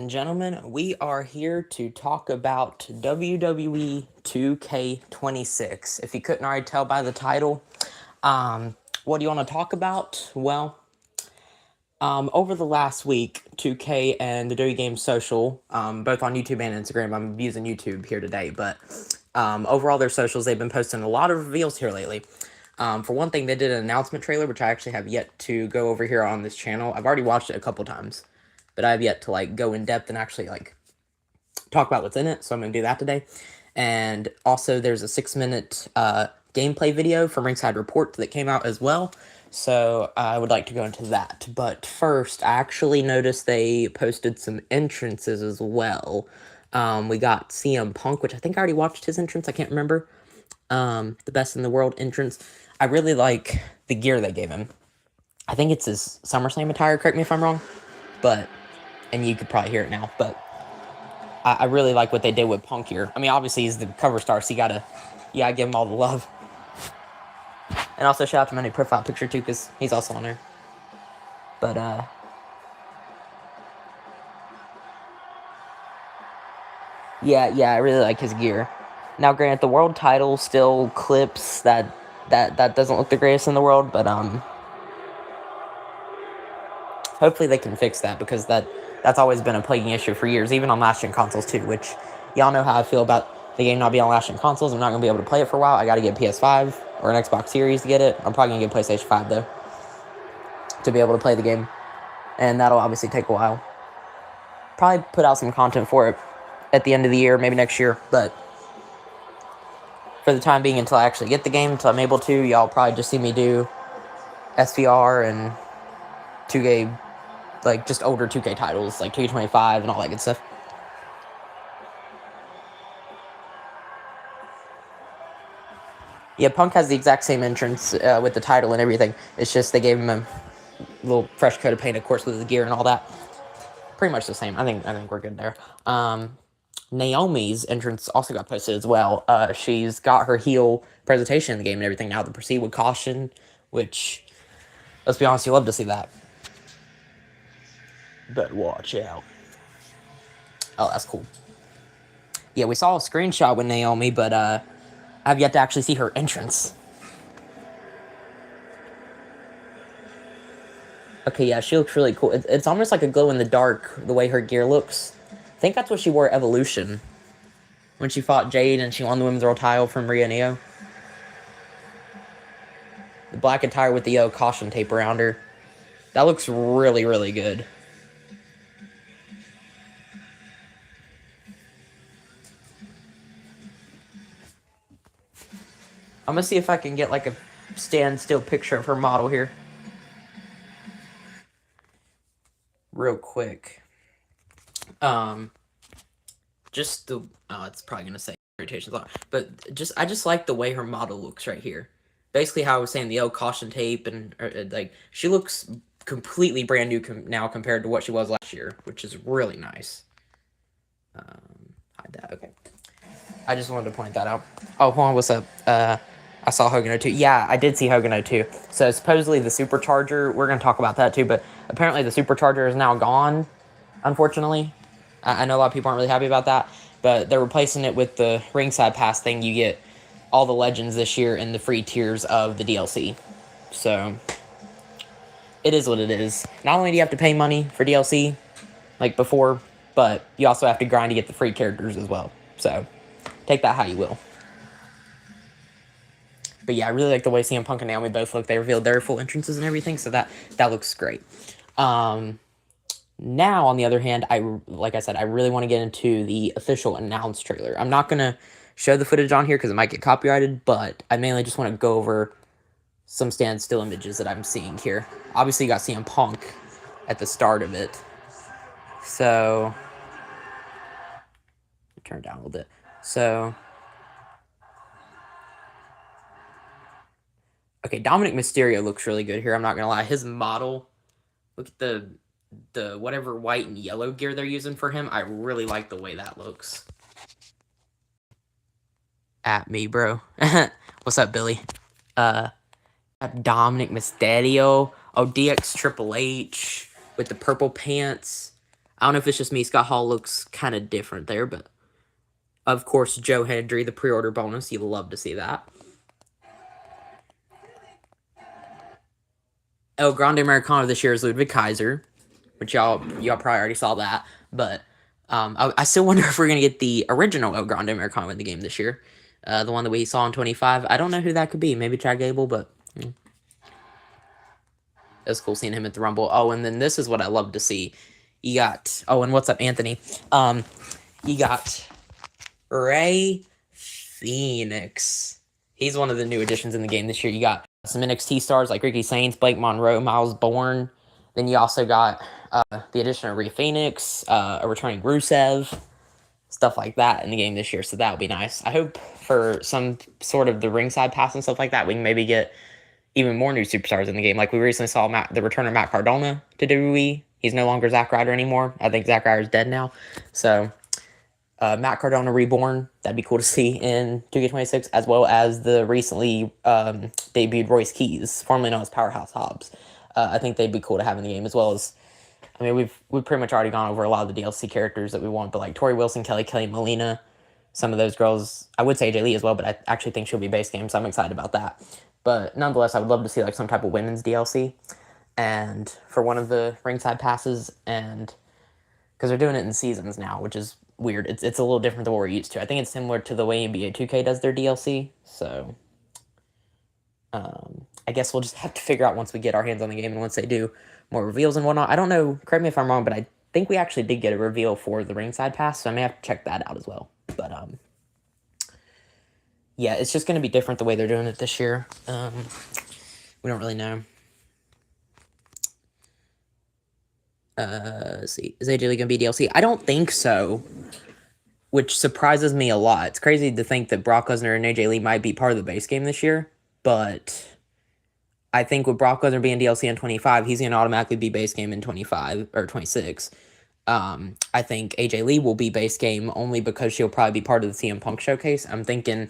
And gentlemen, we are here to talk about WWE 2K26. If you couldn't already tell by the title, what do you want to talk about? Well, over the last week, 2K and the WWE Game Social, both on YouTube and Instagram, I'm using YouTube here today, but overall their socials, they've been posting a lot of reveals here lately. For one thing, they did an announcement trailer, which I actually have yet to go over here on this channel. I've already watched it a couple times, but I have yet to go in depth and actually talk about what's in it. So I'm gonna do that today. And also, there's a 6-minute gameplay video from Ringside Report that came out as well. So I would like to go into that. But first, I actually noticed they posted some entrances as well. We got CM Punk, which I think I already watched his entrance. I can't remember. The best in the world entrance. I really like the gear they gave him. I think it's his SummerSlam attire, correct me if I'm wrong. And you could probably hear it now, but I really like what they did with Punk here. I mean, obviously he's the cover star, so you gotta give him all the love. And also shout out to my new profile picture too, because he's also on there. But yeah, I really like his gear. Now, granted, the world title still clips that doesn't look the greatest in the world, but hopefully they can fix that, because that's always been a plaguing issue for years, even on last-gen consoles too, which y'all know how I feel about the game not being on last-gen consoles. I'm not going to be able to play it for a while. I got to get PS5 or an Xbox Series to get it. I'm probably going to get PlayStation 5, though, to be able to play the game, and that'll obviously take a while. Probably put out some content for it at the end of the year, maybe next year, but for the time being, until I actually get the game, until I'm able to, y'all probably just see me do SVR and 2K, just older 2K titles, like 2K25 and all that good stuff. Yeah, Punk has the exact same entrance with the title and everything. It's just they gave him a little fresh coat of paint, of course, with the gear and all that. Pretty much the same. I think we're good there. Naomi's entrance also got posted as well. She's got her heel presentation in the game and everything now. The proceed with caution, which, let's be honest, you love to see that. But watch out. Oh, that's cool. Yeah, we saw a screenshot with Naomi, but I've yet to actually see her entrance. Okay, yeah, she looks really cool. It's almost like a glow-in-the-dark, the way her gear looks. I think that's what she wore at Evolution, when she fought Jade and she won the Women's World title from Rhea Neo. The black attire with the caution tape around her. That looks really, really good. I'm gonna see if I can get a standstill picture of her model here. Real quick. Just the, it's probably gonna say irritations on, but I just like the way her model looks right here. Basically how I was saying, the caution tape, and she looks completely brand new now compared to what she was last year, which is really nice. Hide that, okay. I just wanted to point that out. Oh, hold on, what's up? I saw Hogan 02. Yeah, I did see Hogan 02. So supposedly the Supercharger, we're going to talk about that too, but apparently the Supercharger is now gone, unfortunately. I know a lot of people aren't really happy about that, but they're replacing it with the Ringside Pass thing. You get all the legends this year in the free tiers of the DLC. So it is what it is. Not only do you have to pay money for DLC, like before, but you also have to grind to get the free characters as well. So take that how you will. But yeah, I really like the way CM Punk and Naomi both look. They revealed their full entrances and everything, so that looks great. Now, on the other hand, like I said, I really want to get into the official announced trailer. I'm not going to show the footage on here because it might get copyrighted, but I mainly just want to go over some standstill images that I'm seeing here. Obviously, you got CM Punk at the start of it. So, turn it down a little bit. So, okay, Dominic Mysterio looks really good here. I'm not going to lie. His model, look at the whatever white and yellow gear they're using for him. I really like the way that looks. At me, bro. What's up, Billy? Dominic Mysterio. Oh, DX Triple H with the purple pants. I don't know if it's just me. Scott Hall looks kind of different there, but of course, Joe Hendry, the pre-order bonus. You'll love to see that. El Grande Americano this year is Ludwig Kaiser, which y'all probably already saw that. But I still wonder if we're gonna get the original El Grande Americano in the game this year, the one that we saw in 25. I don't know who that could be. Maybe Chad Gable, but it was cool seeing him at the Rumble. Oh, and then this is what I love to see. You got and what's up, Anthony? You got Ray Phoenix. He's one of the new additions in the game this year. You got some NXT stars like Ricky Saints, Blake Monroe, Miles Bourne. Then you also got the addition of Ray Phoenix, a returning Rusev, stuff like that in the game this year. So that would be nice. I hope for some sort of the ringside pass and stuff like that, we can maybe get even more new superstars in the game. Like we recently saw the return of Matt Cardona to WWE. He's no longer Zack Ryder anymore. I think Zack Ryder's dead now. So Matt Cardona Reborn, that'd be cool to see in 2K26, as well as the recently debuted Royce Keys, formerly known as Powerhouse Hobbs. I think they'd be cool to have in the game, as well as, I mean, we've pretty much already gone over a lot of the DLC characters that we want, but like Tori Wilson, Kelly Molina, some of those girls, I would say AJ Lee as well, but I actually think she'll be base game, so I'm excited about that. But nonetheless, I would love to see like some type of women's DLC, and for one of the ringside passes, and because they're doing it in seasons now, which is weird. It's a little different than what we're used to. I think it's similar to the way NBA 2K does their DLC. So I guess we'll just have to figure out once we get our hands on the game and once they do more reveals and whatnot. I don't know. Correct me if I'm wrong, but I think we actually did get a reveal for the ringside pass, so I may have to check that out as well. But yeah, it's just going to be different the way they're doing it this year. We don't really know. Let's see. Is AJ Lee going to be DLC? I don't think so, which surprises me a lot. It's crazy to think that Brock Lesnar and AJ Lee might be part of the base game this year, but I think with Brock Lesnar being DLC in 25, he's going to automatically be base game in 25 or 26. I think AJ Lee will be base game only because she'll probably be part of the CM Punk showcase. I'm thinking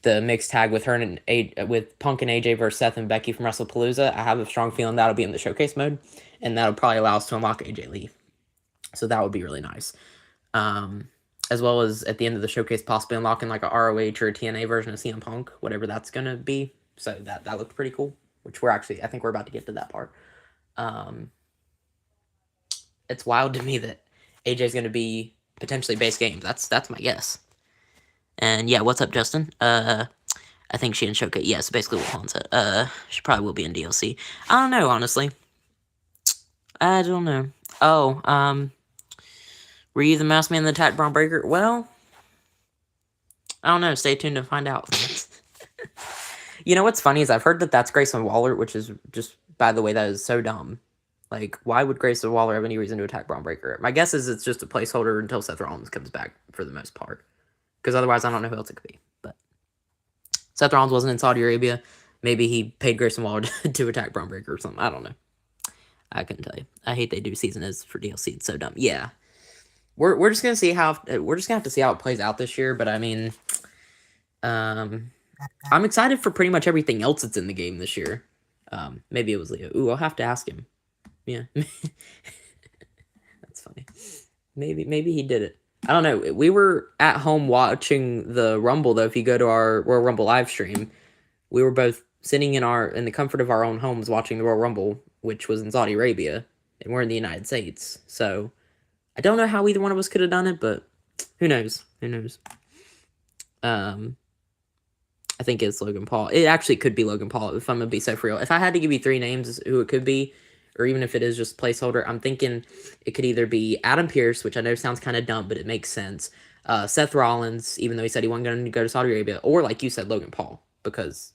the mixed tag with her and with Punk and AJ versus Seth and Becky from WrestlePalooza. I have a strong feeling that'll be in the showcase mode, and that'll probably allow us to unlock AJ Lee. So that would be really nice. As well as at the end of the showcase, possibly unlocking like a ROH or a TNA version of CM Punk, whatever that's gonna be. So that looked pretty cool. Which I think we're about to get to that part. It's wild to me that AJ's gonna be potentially base game. That's my guess. And yeah, what's up, Justin? I think she in showcase. Yes, basically what Juan said. She probably will be in DLC. I don't know, honestly. I don't know. Oh, were you the mouse man that attacked Braun Breaker? Well, I don't know. Stay tuned to find out. You know what's funny is I've heard that that's Grayson Waller, which is just, by the way, that is so dumb. Like, why would Grayson Waller have any reason to attack Braun Breaker? My guess is it's just a placeholder until Seth Rollins comes back for the most part. Because otherwise, I don't know who else it could be. But Seth Rollins wasn't in Saudi Arabia. Maybe he paid Grayson Waller to attack Braun Breaker or something. I don't know. I couldn't tell you. I hate they do season as for DLC. It's so dumb. Yeah. We're just gonna see how we're just gonna have to see how it plays out this year. But I mean, I'm excited for pretty much everything else that's in the game this year. Maybe it was Leo. Ooh, I'll have to ask him. Yeah. That's funny. Maybe he did it. I don't know. We were at home watching the Rumble, though. If you go to our Royal Rumble live stream, we were both sitting in the comfort of our own homes watching the Royal Rumble, which was in Saudi Arabia, and we're in the United States. So I don't know how either one of us could have done it, but who knows? Who knows? I think it's Logan Paul. It actually could be Logan Paul, if I'm going to be so for real. If I had to give you 3 names who it could be, or even if it is just placeholder, I'm thinking it could either be Adam Pearce, which I know sounds kind of dumb, but it makes sense. Seth Rollins, even though he said he wasn't going to go to Saudi Arabia, or like you said, Logan Paul, because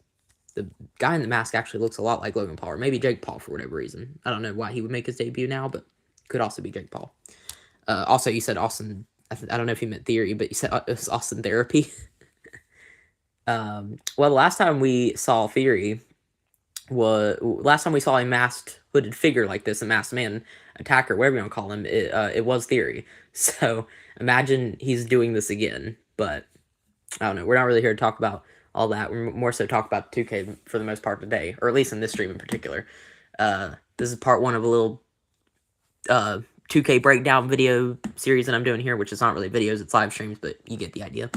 the guy in the mask actually looks a lot like Logan Paul, or maybe Jake Paul for whatever reason. I don't know why he would make his debut now, but could also be Jake Paul. Also, you said Austin. I don't know if you meant Theory, but you said it was Austin Therapy. Well, the last time we saw Theory last time we saw a masked hooded figure like this, a masked man attacker, whatever you want to call him, it was Theory. So imagine he's doing this again. But I don't know. We're not really here to talk about all that. We're more so talk about 2K for the most part today, or at least in this stream in particular. This is part 1 of a little 2K breakdown video series that I'm doing here, which is not really videos, it's live streams, but you get the idea.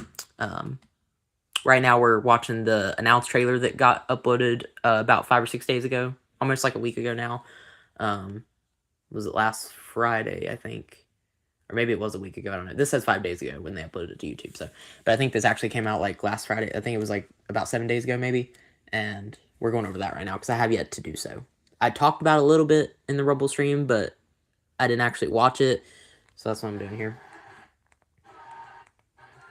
Right now we're watching the announced trailer that got uploaded about 5 or 6 days ago, almost like a week ago now. Was it last Friday, I think? Or maybe it was a week ago, I don't know. This says 5 days ago when they uploaded it to YouTube, so. But I think this actually came out, like, last Friday. I think it was, like, about 7 days ago, maybe. And we're going over that right now, because I have yet to do so. I talked about it a little bit in the Rumble stream, but I didn't actually watch it, so that's what I'm doing here.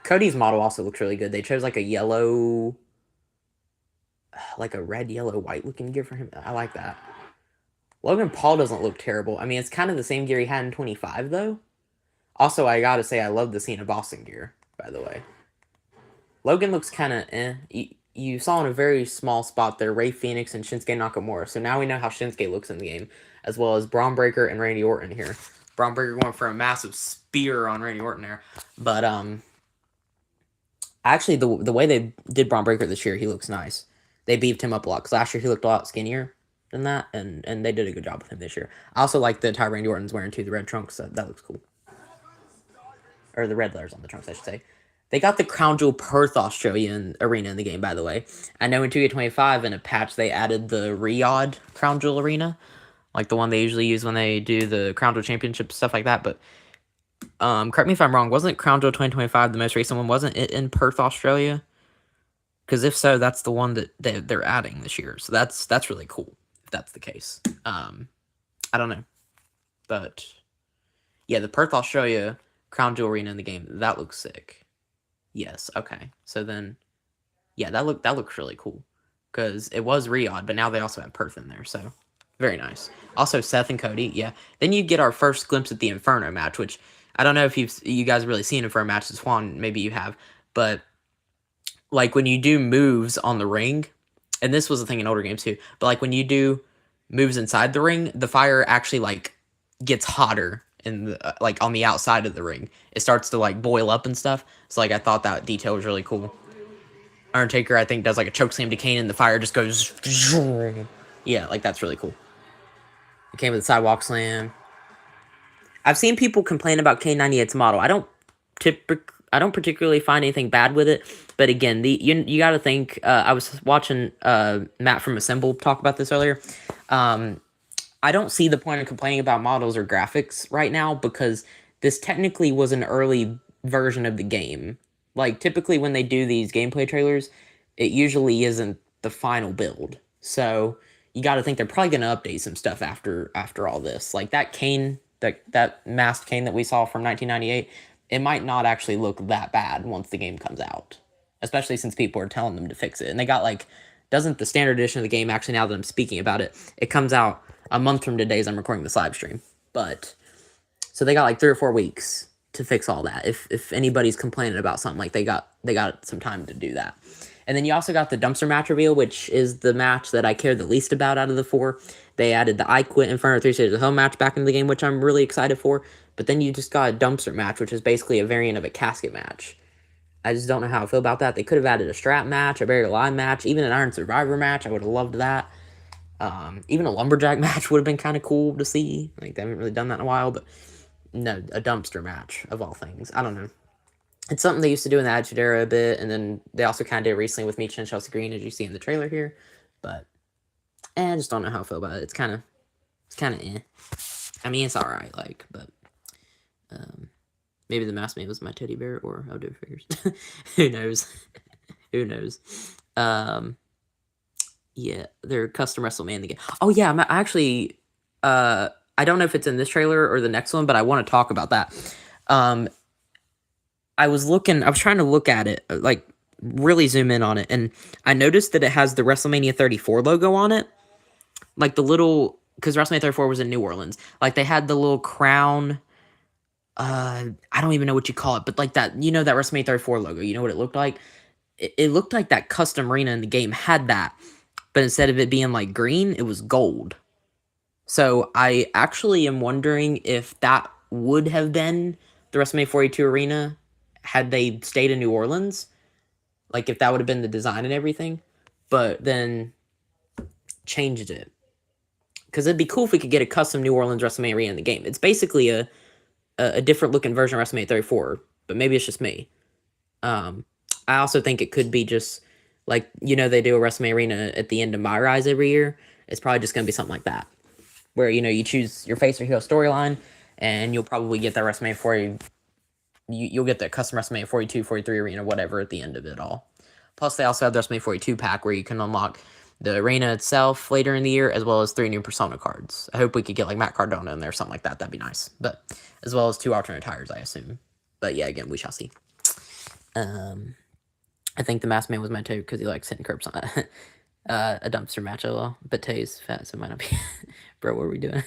Cody's model also looks really good. They chose, like, a yellow... like a red, yellow, white looking gear for him. I like that. Logan Paul doesn't look terrible. I mean, it's kind of the same gear he had in 25, though. Also, I gotta say, I love the Cena Boston gear, by the way. Logan looks kind of eh. You saw in a very small spot there, Rey Fenix and Shinsuke Nakamura. So now we know how Shinsuke looks in the game, as well as Braun Breaker and Randy Orton here. Braun Breaker going for a massive spear on Randy Orton there. But, actually, the way they did Braun Breaker this year, he looks nice. They beefed him up a lot, because last year he looked a lot skinnier than that, and they did a good job with him this year. I also like the tie Randy Orton's wearing, too, the red trunks. So that looks cool. Or the red letters on the trunks, I should say. They got the Crown Jewel Perth Australian Arena in the game, by the way. I know in 2K25 in a patch they added the Riyadh Crown Jewel Arena, like the one they usually use when they do the Crown Jewel Championship, stuff like that. But correct me if I'm wrong, wasn't Crown Jewel 2025 the most recent one? Wasn't it in Perth, Australia? Because if so, that's the one that they're adding this year. So that's really cool, if that's the case. I don't know. But, yeah, the Perth, Australia Crown Jewel Arena in the game, that looks sick. Yes, okay. So then, yeah, that looks really cool. Because it was Riyadh, but now they also have Perth in there, so very nice. Also, Seth and Cody, yeah. Then you get our first glimpse at the Inferno match, which I don't know if you guys really seen Inferno matches. Juan, maybe you have, but like when you do moves on the ring, and this was a thing in older games too, but like when you do moves inside the ring, the fire actually like gets hotter in the, like on the outside of the ring. It starts to like boil up and stuff. So like I thought that detail was really cool. Undertaker, I think, does like a chokeslam to Kane and the fire just goes. Yeah, like that's really cool. It came with a sidewalk slam. I've seen people complain about K98's model. I don't particularly find anything bad with it, but again, you got to think. I was watching Matt from Assemble talk about this earlier. I don't see the point of complaining about models or graphics right now because this technically was an early version of the game. Like, typically when they do these gameplay trailers, it usually isn't the final build. So, you got to think they're probably going to update some stuff after all this. Like, that Kane, that masked Kane that we saw from 1998, it might not actually look that bad once the game comes out. Especially since people are telling them to fix it. And they got, like, doesn't the standard edition of the game, actually, now that I'm speaking about it, it comes out a month from today as I'm recording this live stream. But, so they got like 3 or 4 weeks to fix all that. If anybody's complaining about something, like they got some time to do that. And then you also got the dumpster match reveal, which is the match that I care the least about out of the 4. They added the I Quit Inferno 3 Stages of Hell match back into the game, which I'm really excited for. But then you just got a dumpster match, which is basically a variant of a casket match. I just don't know how I feel about that. They could have added a strap match, a buried alive match, even an Iron Survivor match. I would have loved that. Even a lumberjack match would have been kind of cool to see. Like, they haven't really done that in a while, but no, a dumpster match, of all things. I don't know. It's something they used to do in the Attitude Era a bit, and then they also kind of did it recently with Meech and Chelsea Green, as you see in the trailer here. But, I just don't know how I feel about it. It's kind of eh. I mean, it's alright, like, but, maybe the masked man was my teddy bear, or I'll do it figures. Who knows? Who knows? Yeah, they're custom WrestleMania in the game. Oh, yeah, I'm actually, I don't know if it's in this trailer or the next one, but I want to talk about that. I was trying to look at it, like, really zoom in on it, and I noticed that it has the WrestleMania 34 logo on it. Like, the little, because WrestleMania 34 was in New Orleans. Like, they had the little crown, I don't even know what you call it, but like that, you know, that WrestleMania 34 logo, you know what it looked like? It looked like that custom arena in the game had that. But instead of it being like green, it was gold. So I actually am wondering if that would have been the WrestleMania 42 arena had they stayed in New Orleans. Like if that would have been the design and everything. But then changed it. because it'd be cool if we could get a custom New Orleans WrestleMania arena in the game. It's basically a different looking version of WrestleMania 34, but maybe it's just me. I also think it could be just like, they do a WrestleMania arena at the end of My Rise every year. It's probably just going to be something like that, where, you choose your face or heel storyline, and you'll probably get that WrestleMania 40. You'll get the custom WrestleMania 42, 43 arena, whatever, at the end of it all. Plus, they also have the WrestleMania 42 pack where you can unlock the arena itself later in the year, as well as 3 new Persona cards. I hope we could get like Matt Cardona in there or something like that. That'd be nice. But as well as 2 alternate tires, I assume. But yeah, again, we shall see. I think the Masked Man was meant to because he likes hitting curbs on a dumpster match. Oh well, but Tay's fat, so it might not be. Bro, what are we doing?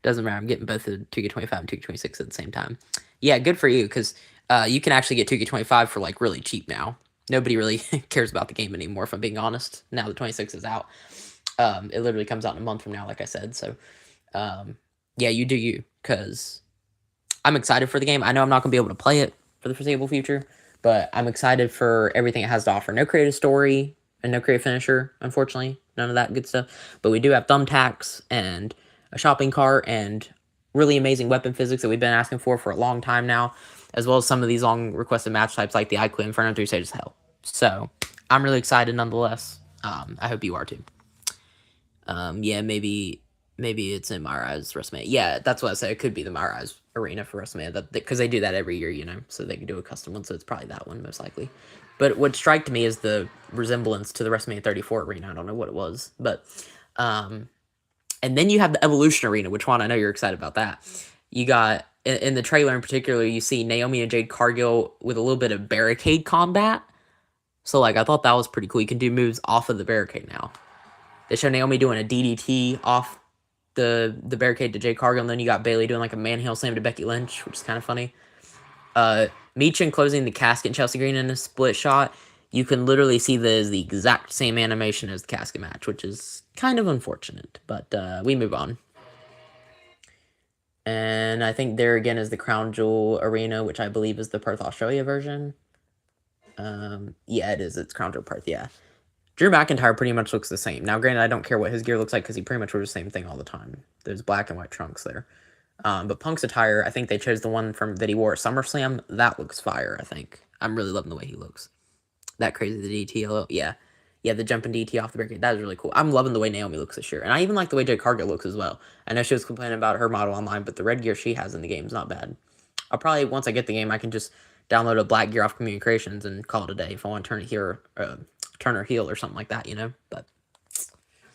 Doesn't matter. I'm getting both the 2K25 and 2K26 at the same time. Yeah, good for you, because you can actually get 2K25 for like really cheap now. Nobody really cares about the game anymore, if I'm being honest. Now the 26 is out. It literally comes out in a month from now, like I said. So, yeah, you do you, because I'm excited for the game. I know I'm not going to be able to play it for the foreseeable future, but I'm excited for everything it has to offer. No creative story and no creative finisher, unfortunately. None of that good stuff. But we do have thumbtacks and a shopping cart and really amazing weapon physics that we've been asking for a long time now, as well as some of these long requested match types like the iQuid Inferno 3 Stages of Hell. So I'm really excited nonetheless. I hope you are too. Yeah, maybe it's in My Rise WrestleMania. Yeah, that's what I said. It could be the My Rise arena for WrestleMania, because they do that every year, so they can do a custom one, so it's probably that one most likely. But what struck me is the resemblance to the WrestleMania 34 arena. I don't know what it was, but and then you have the Evolution arena, which one I know you're excited about that. You got in the trailer in particular, you see Naomi and Jade Cargill with a little bit of barricade combat. So like I thought that was pretty cool. You can do moves off of the barricade now. They show Naomi doing a DDT off the barricade to Jade Cargill, and then you got Bayley doing like a manhandle slam to Becky Lynch, which is kind of funny. Michin closing the casket in Chelsea Green in a split shot. You can literally see the exact same animation as the casket match, which is kind of unfortunate, but we move on. And I think there again is the Crown Jewel Arena, which I believe is the Perth, Australia version. Yeah, it is. It's Crown Jewel Perth, yeah. Drew McIntyre pretty much looks the same. Now, granted, I don't care what his gear looks like because he pretty much wears the same thing all the time. There's black and white trunks there. But Punk's attire, I think they chose the one that he wore at SummerSlam. That looks fire, I think. I'm really loving the way he looks. That crazy, the DT, yeah. Yeah, the jumping DT off the barricade. That is really cool. I'm loving the way Naomi looks this year. And I even like the way Jade Cargill looks as well. I know she was complaining about her model online, but the red gear she has in the game is not bad. I'll probably, once I get the game, I can just download a black gear off Community Creations and call it a day if I want to turn her heel or something like that, But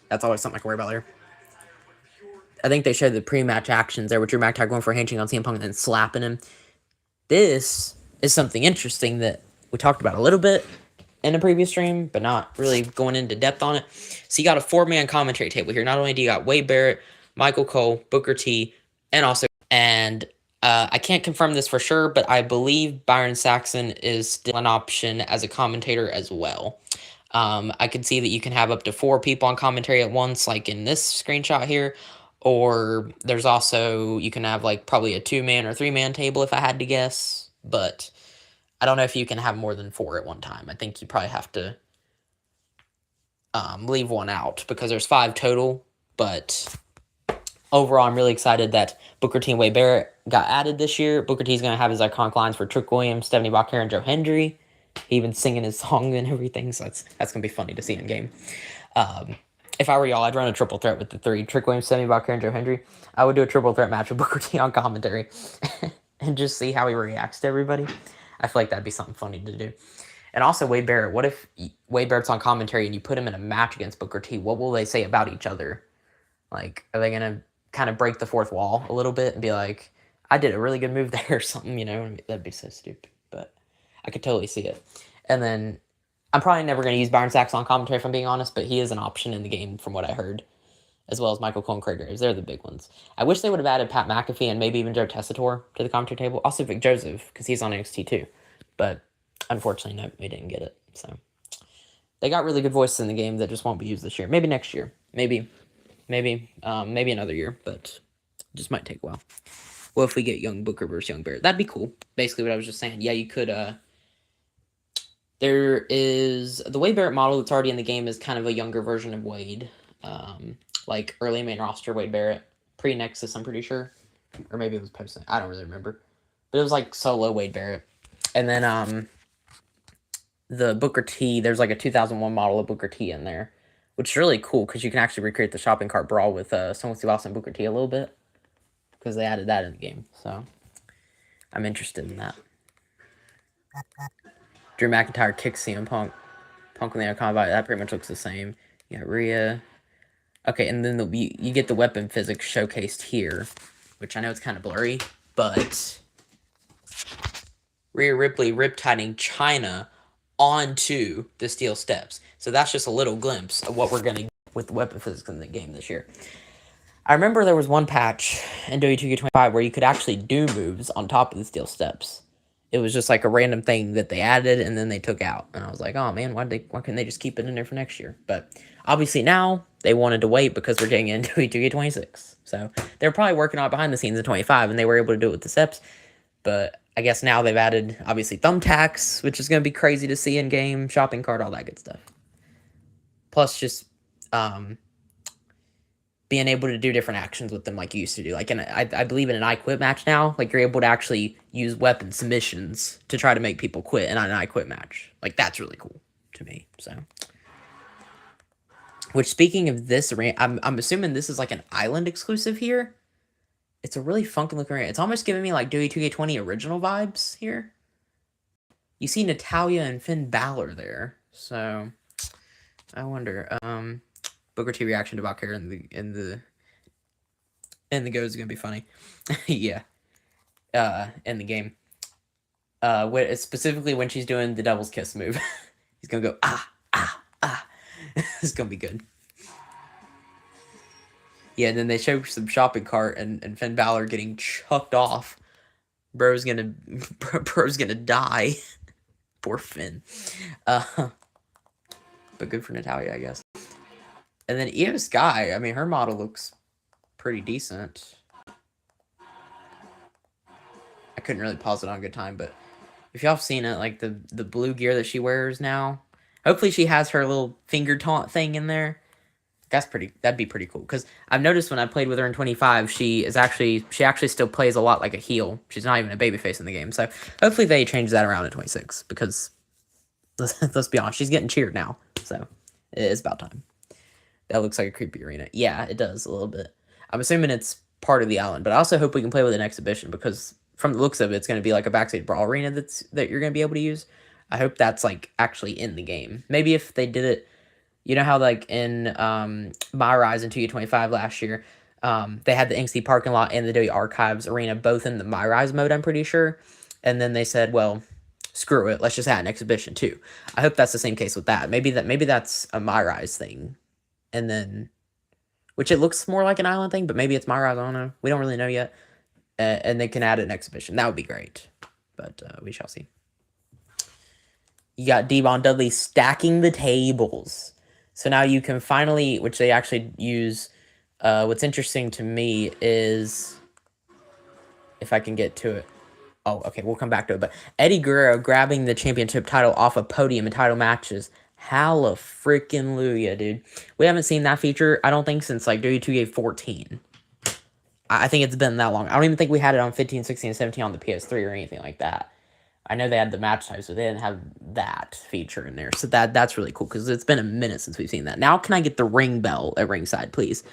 that's always something I can worry about later. I think they showed the pre-match actions there with Drew McIntyre going for a handshake on CM Punk and then slapping him. This is something interesting that we talked about a little bit in a previous stream, but not really going into depth on it. So you got a 4-man commentary table here. Not only do you got Wade Barrett, Michael Cole, Booker T, and I can't confirm this for sure, but I believe Byron Saxon is still an option as a commentator as well. I can see that you can have up to 4 people on commentary at once, like in this screenshot here. Or there's also, you can have like probably a 2-man or 3-man table if I had to guess. But I don't know if you can have more than 4 at one time. I think you probably have to leave one out because there's 5 total. But overall, I'm really excited that Booker T and Wade Barrett got added this year. Booker T's going to have his iconic lines for Trick Williams, Stephanie Bachar, and Joe Hendry. He even singing his song and everything, so that's going to be funny to see in game. If I were y'all, I'd run a triple threat with the 3, Trick Williams, Stephanie Bachar, and Joe Hendry. I would do a triple threat match with Booker T on commentary and just see how he reacts to everybody. I feel like that'd be something funny to do. And also Wade Barrett. What if Wade Barrett's on commentary and you put him in a match against Booker T? What will they say about each other? Like, are they going to kind of break the fourth wall a little bit and be like, I did a really good move there or something, That'd be so stupid. But I could totally see it. And then I'm probably never going to use Byron Saxon on commentary if I'm being honest, but he is an option in the game from what I heard, as well as Michael Cole and Craig Graves. They're the big ones. I wish they would have added Pat McAfee and maybe even Joe Tessitore to the commentary table. Also Vic Joseph, because he's on NXT too. But unfortunately, no, we didn't get it. So they got really good voices in the game that just won't be used this year. Maybe next year. Maybe another year, but it just might take a while. Well, if we get young Booker versus young Barrett, that'd be cool. Basically what I was just saying. Yeah, you could, there is the Wade Barrett model that's already in the game is kind of a younger version of Wade. like early main roster Wade Barrett, pre-Nexus, I'm pretty sure, or maybe it was post. I don't really remember, but it was like solo Wade Barrett, and then the Booker T. There's like a 2001 model of Booker T in there, which is really cool because you can actually recreate the shopping cart brawl with Stone Steve Austin and Booker T a little bit because they added that in the game. So I'm interested in that. Drew McIntyre kicks CM Punk. Punk with the combat. That pretty much looks the same. You got Rhea. Okay, and then you get the weapon physics showcased here, which I know it's kind of blurry, but Rhea Ripley riptiding China onto the steel steps. So that's just a little glimpse of what we're going to get with the weapon physics in the game this year. I remember there was one patch in WWE 2K25 where you could actually do moves on top of the steel steps. It was just like a random thing that they added and then they took out. And I was like, oh man, why couldn't they just keep it in there for next year? But obviously now they wanted to wait because we're getting into 2K26. So they're probably working on it behind the scenes in 25 and they were able to do it with the steps. But I guess now they've added, obviously, thumbtacks, which is going to be crazy to see in game, shopping cart, all that good stuff. Plus just being able to do different actions with them like you used to do. Like, I believe in an I Quit match now, like, you're able to actually use weapon submissions to try to make people quit in an I Quit match. Like, that's really cool to me, so. Which, speaking of this arena, I'm assuming this is like an island exclusive here. It's a really funky looking arena. It's almost giving me like WWE 2K20 original vibes here. You see Natalya and Finn Balor there, so I wonder. Booker T reaction to Valkyrie in the go is gonna be funny. Yeah. In the game. Specifically when she's doing the Devil's Kiss move. He's gonna go ah. It's gonna be good. Yeah, and then they show some shopping cart and Finn Balor getting chucked off. Bro's gonna die. Poor Finn. But good for Natalya, I guess. And then Io Sky, I mean, her model looks pretty decent. I couldn't really pause it on good time, but if y'all have seen it, like the blue gear that she wears now, hopefully she has her little finger taunt thing in there. That'd be pretty cool. Because I've noticed when I played with her in 25, she actually still plays a lot like a heel. She's not even a babyface in the game. So hopefully they change that around in 26. Because let's be honest, she's getting cheered now. So it is about time. That looks like a creepy arena. Yeah, it does a little bit. I'm assuming it's part of the island, but I also hope we can play with an exhibition because from the looks of it, it's going to be like a backstage brawl arena that you're going to be able to use. I hope that's like actually in the game. Maybe if they did it, you know how like in My Rise in 2K25 last year, they had the NXT parking lot and the WWE Archives arena both in the My Rise mode, I'm pretty sure. And then they said, well, screw it, let's just add an exhibition too. I hope that's the same case with that. Maybe that's a My Rise thing. And then, which it looks more like an island thing, but maybe it's My Rise, I don't know. We don't really know yet. And they can add an exhibition. That would be great. But we shall see. You got Devon Dudley stacking the tables. So now you can finally, which they actually use, what's interesting to me is, if I can get to it. Oh, okay, we'll come back to it. But Eddie Guerrero grabbing the championship title off a podium in title matches. Halla freaking Luya, dude. We haven't seen that feature, I don't think, since like WWE 2K14. I think it's been that long. I don't even think we had it on 15, 16, and 17 on the PS3 or anything like that. I know they had the match types, but they didn't have that feature in there. So that's really cool because it's been a minute since we've seen that. Now can I get the ring bell at ringside, please?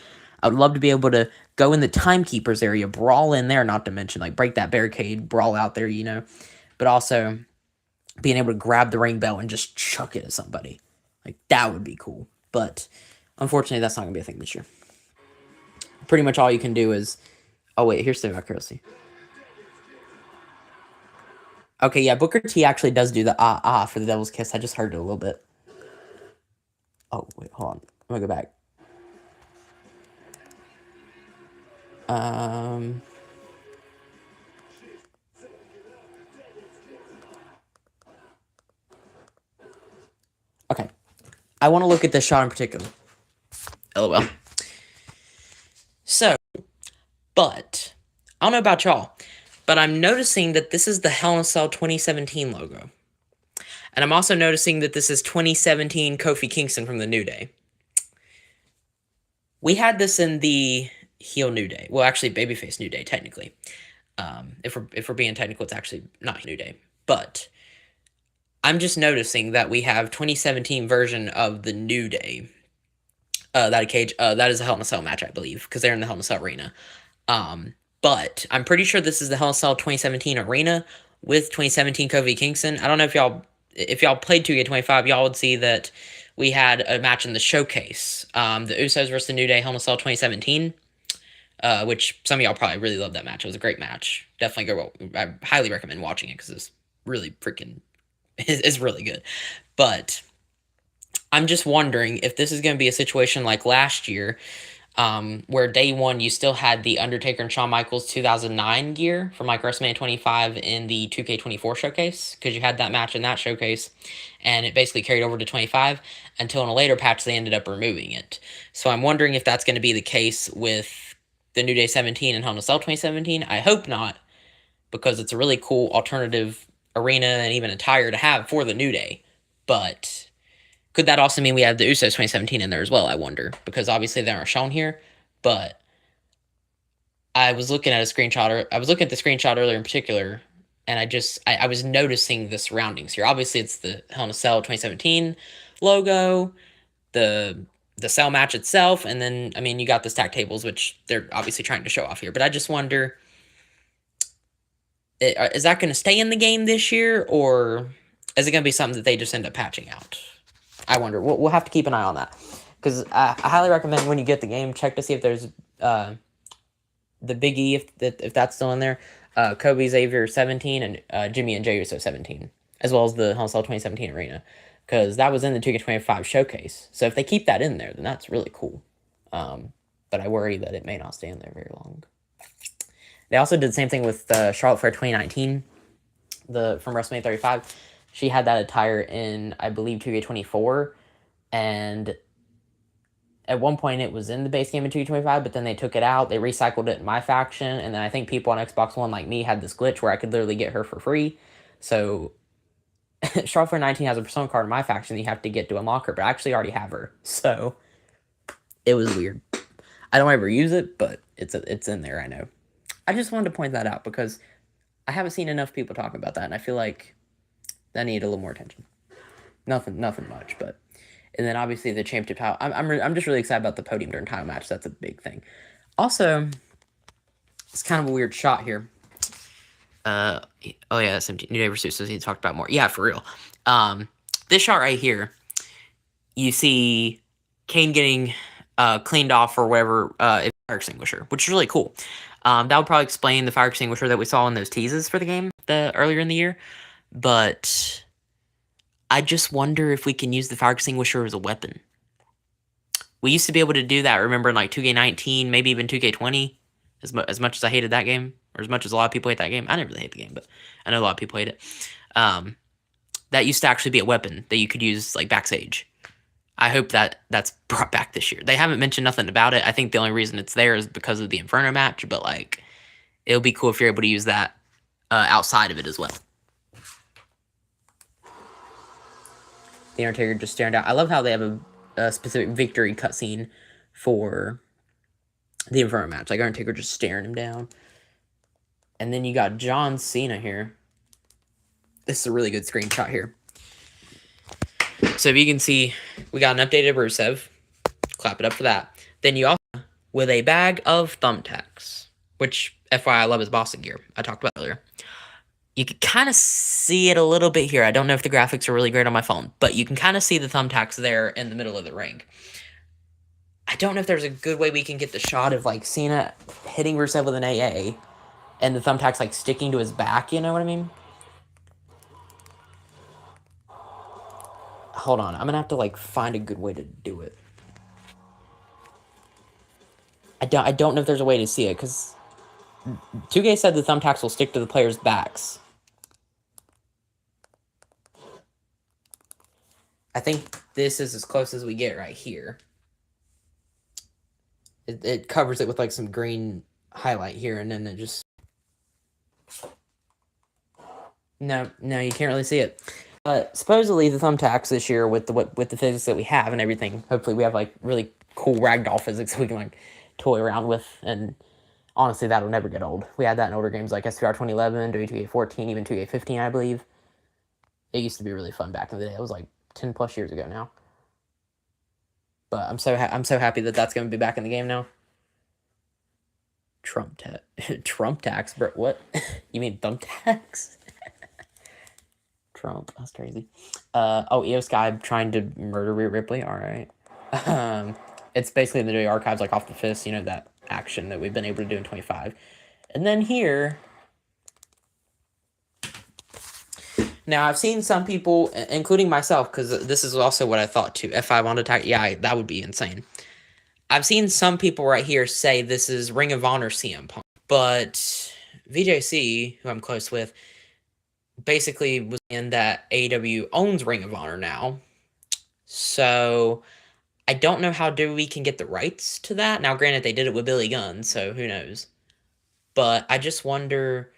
I would love to be able to go in the timekeepers area, brawl in there, not to mention like break that barricade, brawl out there, you know. But also being able to grab the ring bell and just chuck it at somebody. Like that would be cool. But unfortunately, that's not going to be a thing this year. Pretty much all you can do is... Oh, wait, here's the accuracy. Okay, yeah, Booker T actually does do the for the Devil's Kiss. I just heard it a little bit. Oh, wait, hold on. I'm going to go back. Okay. I want to look at this shot in particular. LOL. So, but, I don't know about y'all, but I'm noticing that this is the Hell in a Cell 2017 logo. And I'm also noticing that this is 2017 Kofi Kingston from the New Day. We had this in the heel New Day. Well, actually, babyface New Day, technically. If we're being technical, it's actually not New Day. But I'm just noticing that we have 2017 version of the New Day. That is a Hell in a Cell match, I believe, because they're in the Hell in a Cell arena. But I'm pretty sure this is the Hell in a Cell 2017 arena with 2017 Kofi Kingston. I don't know if y'all played 2K25, y'all would see that we had a match in the showcase. The Usos versus the New Day Hell in a Cell 2017. Which some of y'all probably really loved that match. It was a great match. Definitely go. I highly recommend watching it because it's really freaking. It's really good. But I'm just wondering if this is going to be a situation like last year, where day one you still had the Undertaker and Shawn Michaels 2009 gear from like WrestleMania 25 in the 2K24 showcase, because you had that match in that showcase, and it basically carried over to 25 until in a later patch they ended up removing it. So I'm wondering if that's going to be the case with the New Day 17 and Hell in a Cell 2017. I hope not, because it's a really cool alternative arena and even attire to have for the New Day. But could that also mean we have the Usos 2017 in there as well, I wonder? Because obviously they aren't shown here, but I was looking at a screenshot, or I was looking at the screenshot earlier in particular, and I was noticing the surroundings here. Obviously it's the Hell in a Cell 2017 logo, the cell match itself, and then, I mean, you got the stack tables, which they're obviously trying to show off here. But I just wonder, is that going to stay in the game this year, or is it going to be something that they just end up patching out? I wonder. We'll have to keep an eye on that, because I highly recommend when you get the game, check to see if there's the Big E, if that's still in there, Kobe Xavier 17, and Jimmy and Jey Uso 17, as well as the Hell in a Cell 2017 arena, because that was in the 2K25 showcase. So if they keep that in there, then that's really cool. But I worry that it may not stay in there very long. They also did the same thing with Charlotte Flair 2019, from WrestleMania 35. She had that attire in, I believe, 2K24, and at one point it was in the base game in 2K25, but then they took it out, they recycled it in my faction, and then I think people on Xbox One like me had this glitch where I could literally get her for free. So Charlotte Flair 19 has a persona card in my faction that you have to get to unlock her, but I actually already have her, so it was weird. I don't ever use it, but it's in there, I know. I just wanted to point that out because I haven't seen enough people talking about that, and I feel like that needed a little more attention. Nothing much, but. And then obviously the championship title. I'm just really excited about the podium during title match. That's a big thing. Also, it's kind of a weird shot here. Oh yeah, that's New Day versus so he talked about more. Yeah, for real. This shot right here, you see Kane getting cleaned off or whatever, fire extinguisher, which is really cool. That would probably explain the fire extinguisher that we saw in those teases for the game earlier in the year. But I just wonder if we can use the fire extinguisher as a weapon. We used to be able to do that, remember, in like 2K19, maybe even 2K20, as much as I hated that game, or as much as a lot of people hate that game. I didn't really hate the game, but I know a lot of people hate it. That used to actually be a weapon that you could use like backstage. I hope that's brought back this year. They haven't mentioned nothing about it. I think the only reason it's there is because of the Inferno match, but like, it'll be cool if you're able to use that outside of it as well. The Undertaker just staring down. I love how they have a specific victory cutscene for the Inferno match. Like Undertaker just staring him down. And then you got John Cena here. This is a really good screenshot here. So if you can see, we got an updated Rusev. Clap it up for that. Then you also, with a bag of thumbtacks, which, FYI, I love his Boston gear. I talked about earlier. You can kind of see it a little bit here. I don't know if the graphics are really great on my phone, but you can kind of see the thumbtacks there in the middle of the ring. I don't know if there's a good way we can get the shot of, like, Cena hitting Rusev with an AA and the thumbtacks, like, sticking to his back, you know what I mean? Hold on, I'm gonna have to, like, find a good way to do it. I don't know if there's a way to see it, because 2K said the thumbtacks will stick to the players' backs. I think this is as close as we get right here. It covers it with like some green highlight here, and then it just... No, you can't really see it. Supposedly the thumbtacks this year with the physics that we have and everything, hopefully we have like really cool cool ragdoll physics we can like toy around with, and honestly, that'll never get old. We had that in older games like SPR 2011, WWE 2K14, even 2K15, I believe. It used to be really fun back in the day. It was like 10 plus years ago now. But I'm so happy that that's going to be back in the game now. Trump tax, bro. What? You mean thumbtacks? Trump. That's crazy. EO Sky trying to murder Rhea Ripley. All right. It's basically the WWE archives, like off the fist. You know, that action that we've been able to do in 25. And then here. Now, I've seen some people, including myself, because this is also what I thought too. F5 on attack. Yeah, that would be insane. I've seen some people right here say this is Ring of Honor CM Punk. But VJC, who I'm close with, basically was in that AEW owns Ring of Honor now. So I don't know how WWE can get the rights to that. Now, granted, they did it with Billy Gunn, so who knows. But I just wonder,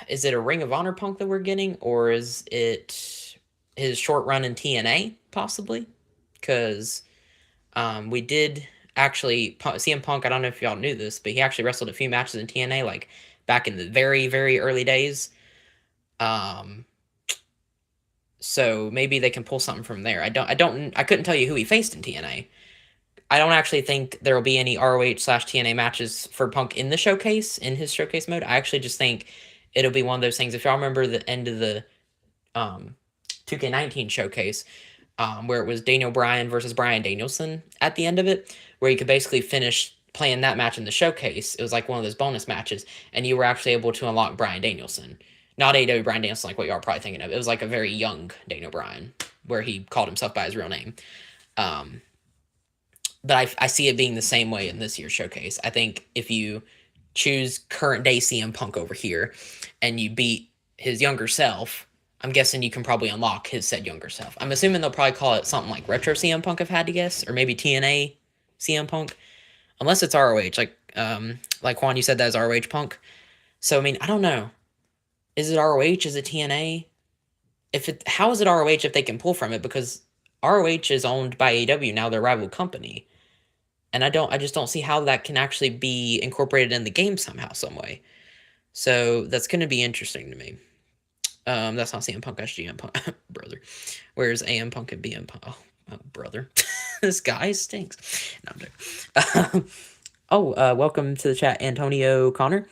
is it a Ring of Honor Punk that we're getting? Or is it his short run in TNA, possibly? Because we did actually, CM Punk, I don't know if y'all knew this, but he actually wrestled a few matches in TNA, like, back in the very, very early days. So maybe they can pull something from there. I couldn't tell you who he faced in TNA. I don't actually think there will be any ROH/TNA matches for Punk in the showcase, in his showcase mode. I actually just think it'll be one of those things. If y'all remember the end of the 2K19 showcase, where it was Daniel Bryan versus Bryan Danielson at the end of it, where you could basically finish playing that match in the showcase. It was like one of those bonus matches, and you were actually able to unlock Bryan Danielson. Not AEW Bryan Danielson like what y'all are probably thinking of. It was like a very young Daniel Bryan, where he called himself by his real name. But I see it being the same way in this year's showcase. I think if you choose current day CM Punk over here, and you beat his younger self, I'm guessing you can probably unlock his said younger self. I'm assuming they'll probably call it something like Retro CM Punk, I've had to guess, or maybe TNA CM Punk, unless it's ROH. Like Juan, you said that is ROH Punk. So I mean, I don't know. Is it ROH? Is it TNA? How is it ROH if they can pull from it? Because ROH is owned by AEW now, their rival company, and I just don't see how that can actually be incorporated in the game somehow, some way. So that's going to be interesting to me. That's not CM Punk, that's GM Punk, brother. Where's AM Punk and BM Punk? Oh, brother, this guy stinks. No, I'm joking. Welcome to the chat, Antonio Connor.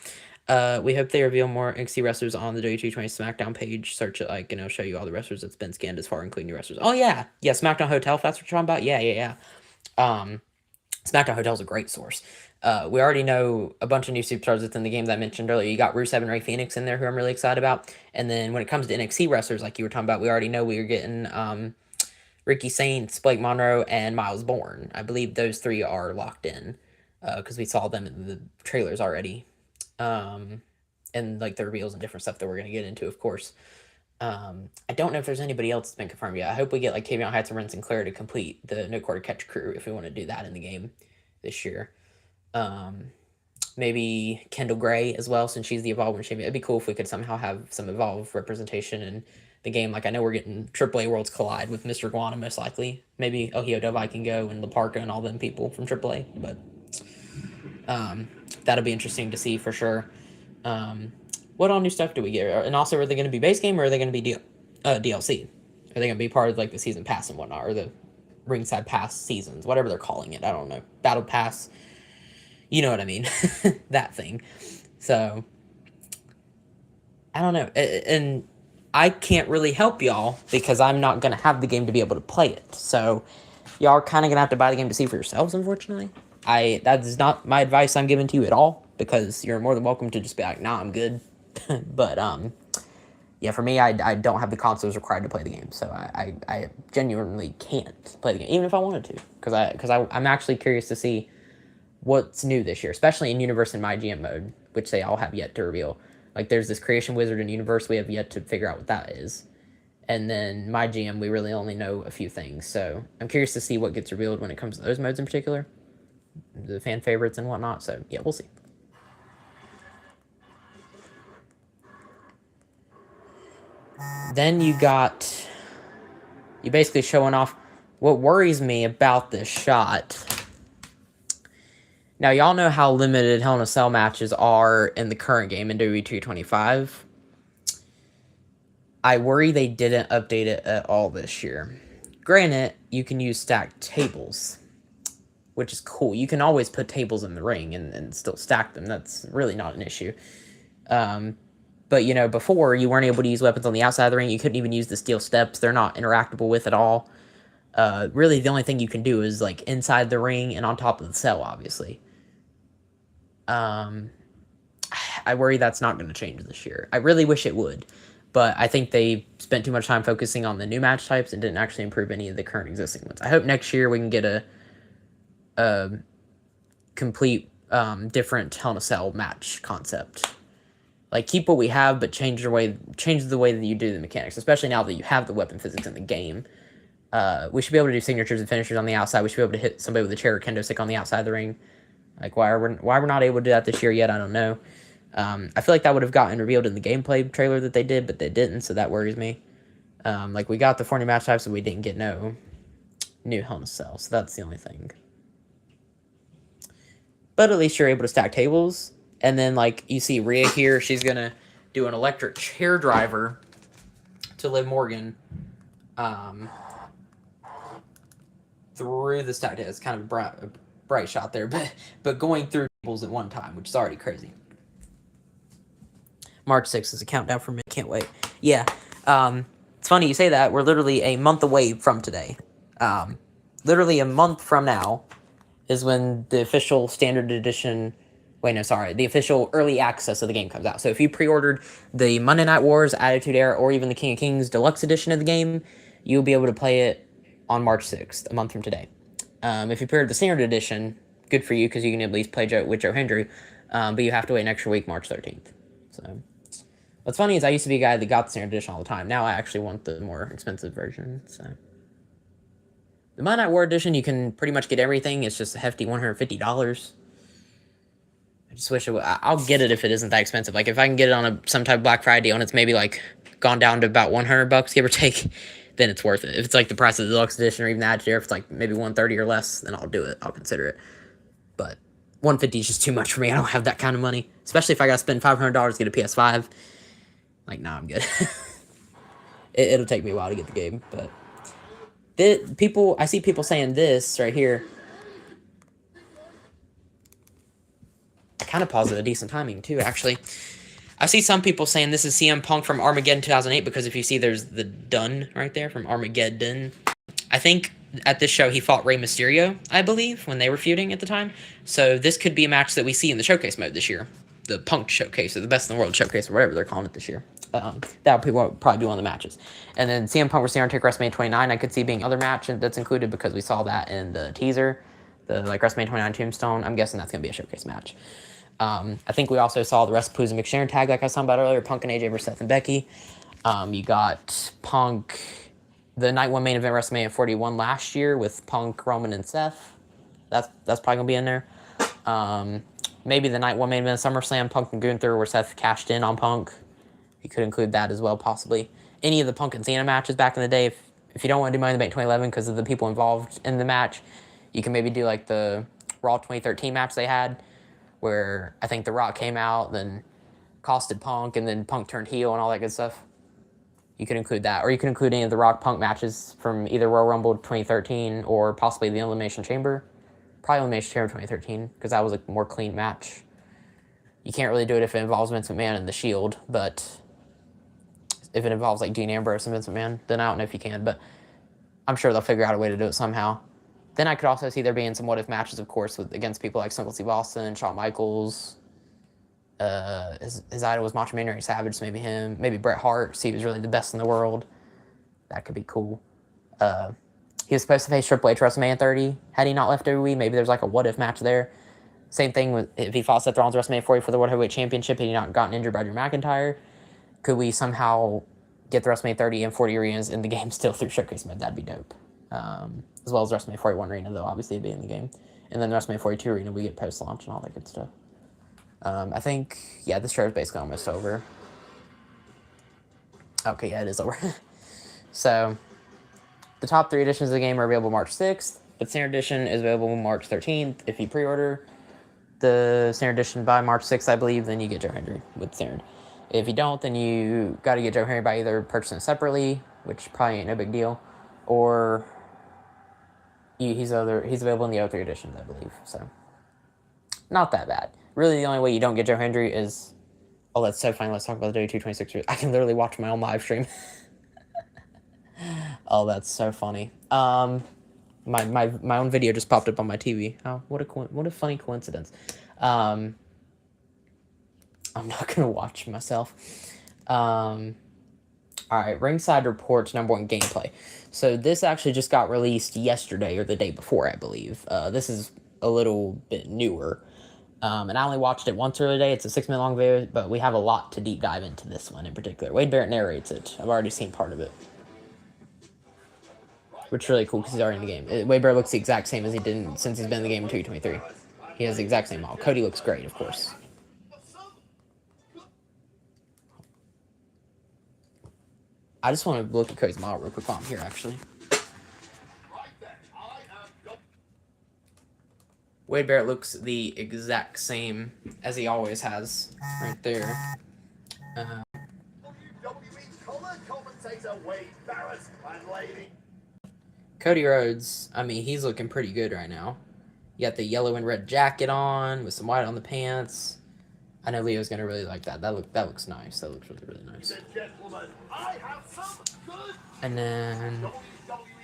We hope they reveal more NXT wrestlers on the WWE 2K20 SmackDown page. Search it, like, show you all the wrestlers that's been scanned as far, including new wrestlers. Oh, yeah. Yeah, SmackDown Hotel, if that's what you're talking about. Yeah. SmackDown Hotel is a great source. We already know a bunch of new superstars within the game that I mentioned earlier. You got Rusev and Rey Fenix in there, who I'm really excited about. And then when it comes to NXT wrestlers, like you were talking about, we already know we are getting Ricky Saints, Blake Monroe, and Miles Bourne. I believe those three are locked in because we saw them in the trailers already. And like the reveals and different stuff that we're going to get into, of course. I don't know if there's anybody else that's been confirmed yet. I hope we get like Tavion Heights and Ren Sinclair to complete the No Quarter Catch crew if we want to do that in the game this year. Maybe Kendall Gray as well, since she's the Evolve Champion. It'd be cool if we could somehow have some Evolve representation in the game. Like I know we're getting AAA Worlds Collide with Mr. Guana most likely. Maybe Ohio Dovai can go and Laparca and all them people from AAA, but that'll be interesting to see for sure. What all new stuff do we get? And also, are they going to be base game or are they going to be DLC? Are they going to be part of like the season pass and whatnot, or the ringside pass seasons, whatever they're calling it? I don't know. Battle pass. You know what I mean? That thing. So, I don't know. And I can't really help y'all because I'm not going to have the game to be able to play it. So, y'all are kind of going to have to buy the game to see for yourselves, unfortunately. That is not my advice I'm giving to you at all, because you're more than welcome to just be like, nah, I'm good. But, yeah, for me, I don't have the consoles required to play the game, so I genuinely can't play the game, even if I wanted to, because I'm actually curious to see what's new this year, especially in Universe and My GM mode, which they all have yet to reveal. Like, there's this Creation Wizard in Universe, we have yet to figure out what that is. And then My GM, we really only know a few things, so I'm curious to see what gets revealed when it comes to those modes in particular, the fan favorites and whatnot, so yeah, we'll see. Then you basically showing off what worries me about this shot... Now, y'all know how limited Hell in a Cell matches are in the current game in WWE 225. I worry they didn't update it at all this year. Granted, you can use stacked tables, which is cool. You can always put tables in the ring and still stack them. That's really not an issue. But, you know, before, you weren't able to use weapons on the outside of the ring. You couldn't even use the steel steps. They're not interactable with at all. Really, the only thing you can do is, like, inside the ring and on top of the cell, obviously. I worry that's not going to change this year. I really wish it would, but I think they spent too much time focusing on the new match types and didn't actually improve any of the current existing ones. I hope next year we can get a complete different Hell in a Cell match concept. Like, keep what we have, but change the way that you do the mechanics, especially now that you have the weapon physics in the game. We should be able to do signatures and finishers on the outside. We should be able to hit somebody with a chair or kendo stick on the outside of the ring. Like, why we're not able to do that this year yet, I don't know. I feel like that would have gotten revealed in the gameplay trailer that they did, but they didn't, so that worries me. Like, we got the 4 new match types, and we didn't get no new Hell in a Cell, so that's the only thing. But at least you're able to stack tables, and then, like, you see Rhea here, she's gonna do an electric chair driver to Liv Morgan through the stack. It's kind of a bright shot there, but going through tables at one time, which is already crazy. March 6th is a countdown for me. Can't wait. Yeah. It's funny you say that. We're literally a month away from today. Literally a month from now is when the official standard edition... Wait, no, sorry. The official early access of the game comes out. So if you pre-ordered the Monday Night Wars, Attitude Era, or even the King of Kings Deluxe Edition of the game, you'll be able to play it on March 6th, a month from today. If you pre-ordered the standard edition, good for you, because you can at least play with Joe Hendry, but you have to wait an extra week, March 13th. So... What's funny is I used to be a guy that got the standard edition all the time. Now I actually want the more expensive version. So the Monday Night War edition, you can pretty much get everything. It's just a hefty $150. I just wish it would. I'll get it if it isn't that expensive. Like, if I can get it on some type of Black Friday deal and it's maybe like gone down to about $100, give or take, then it's worth it. If it's like the price of the deluxe edition or even the Attitude, if it's like maybe $130 or less, then I'll do it. I'll consider it. But $150 is just too much for me. I don't have that kind of money, especially if I got to spend $500 to get a PS5. Like, nah, I'm good. It'll take me a while to get the game, but I see people saying this right here. I kind of paused it at decent timing, too, actually. I see some people saying this is CM Punk from Armageddon 2008, because if you see, there's the Dun right there from Armageddon. I think at this show, he fought Rey Mysterio, I believe, when they were feuding at the time. So this could be a match that we see in the showcase mode this year. The Punk Showcase, or the Best in the World Showcase, or whatever they're calling it this year. That would probably be one of the matches. And then CM Punk vs. Undertaker WrestleMania 29, I could see being other match that's included, because we saw that in the teaser, the WrestleMania 29 Tombstone. I'm guessing that's going to be a showcase match. I think we also saw the Wrestlepalooza McSharon tag, like I was talking about earlier, Punk and AJ versus Seth and Becky. You got Punk, the Night 1 main event WrestleMania 41 last year with Punk, Roman, and Seth. That's probably going to be in there. Maybe the Night 1 main event SummerSlam, Punk and Gunther, where Seth cashed in on Punk. You could include that as well, possibly. Any of the Punk and Cena matches back in the day, if you don't want to do Money in the Bank 2011 because of the people involved in the match, you can maybe do like the Raw 2013 match they had, where I think The Rock came out, then costed Punk, and then Punk turned heel and all that good stuff. You could include that. Or you could include any of the Rock-Punk matches from either Royal Rumble 2013 or possibly the Elimination Chamber. Probably Elimination Chamber 2013, because that was a more clean match. You can't really do it if it involves Vince McMahon and The Shield, but if it involves like Dean Ambrose and Vince McMahon, then I don't know if you can, but I'm sure they'll figure out a way to do it somehow. Then I could also see there being some what-if matches, of course, against people like Stone Cold Steve Austin, Shawn Michaels. His idol was Macho Man Randy Savage, so maybe him. Maybe Bret Hart, see he was really the best in the world. That could be cool. He was supposed to face Triple H WrestleMania 30. Had he not left WWE, maybe there's like a what-if match there. Same thing with if he fought Seth Rollins WrestleMania 40 for the World Heavyweight Championship and he not gotten injured by Drew McIntyre. Could we somehow get the WrestleMania 30 and 40 arenas in the game still through Showcase Mode? That'd be dope. As well as WrestleMania 41 arena, though, obviously, it'd be in the game. And then the WrestleMania 42 arena, we get post-launch and all that good stuff. I think, yeah, this show is basically almost over. Okay, yeah, it is over. So, The top 3 editions of the game are available March 6th, but Standard Edition is available March 13th. If you pre-order the Standard Edition by March 6th, I believe, then you get Joe Hendry with Standard. If you don't, then you got to get Joe Hendry by either purchasing it separately, which probably ain't no big deal, or he's available in the 03 editions, I believe. So, not that bad. Really, the only way you don't get Joe Hendry is... Oh, that's so funny. Let's talk about the W226. I can literally watch my own live stream. Oh, that's so funny. My own video just popped up on my TV. Oh, what a funny coincidence. I'm not gonna watch myself. All right, Ringside Reports #1 gameplay. So this actually just got released yesterday or the day before, I believe. This is a little bit newer. And I only watched it once earlier today. It's a 6-minute long video, but we have a lot to deep dive into this one in particular. Wade Barrett narrates it. I've already seen part of it, which is really cool because he's already in the game. Wade Barrett looks the exact same as he did since he's been in the game in 2K23. He has the exact same model. Cody looks great, of course. I just want to look at Cody's model real quick while I'm here, actually. Wade Barrett looks the exact same as he always has, right there. Cody Rhodes, I mean, he's looking pretty good right now. You got the yellow and red jacket on with some white on the pants. I know Leo's gonna really like that. That looks nice. That looks really nice. And then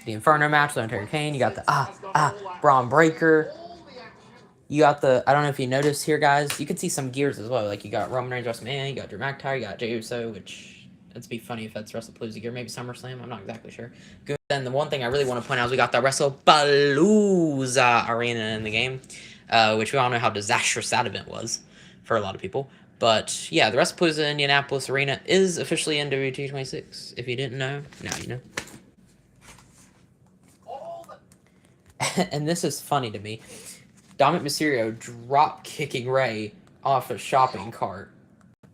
the Inferno match with Undertaker Kane. You got the Braun Breaker. You got the, I don't know if you noticed here, guys, you can see some gears as well. Like, you got Roman Reigns, WrestleMania, you got Drew McIntyre, you got Jey Uso, which, it'd be funny if that's WrestlePalooza gear, maybe SummerSlam, I'm not exactly sure. Good. Then the one thing I really want to point out is we got the WrestlePalooza arena in the game, which we all know how disastrous that event was for a lot of people. But, yeah, the WrestlePalooza Indianapolis arena is officially in WT26. If you didn't know, now you know. And this is funny to me. Dominic Mysterio drop-kicking Ray off a shopping cart.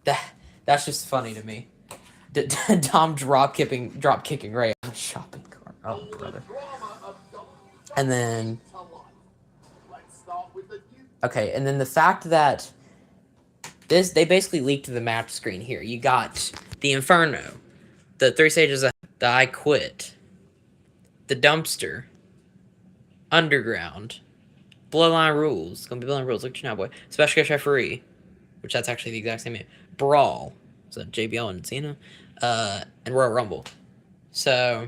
That's just funny to me. Dom drop-kicking Ray off a shopping cart. Oh, brother. And then... Okay, and then the fact that... They basically leaked the match screen here. You got the Inferno, the 3 stages of the I Quit, the Dumpster, Underground, Bloodline Rules. It's gonna be Bloodline Rules. Look at you now, boy. Special Guest Referee, which that's actually the exact same name. Brawl. So JBL and Cena. And Royal Rumble. So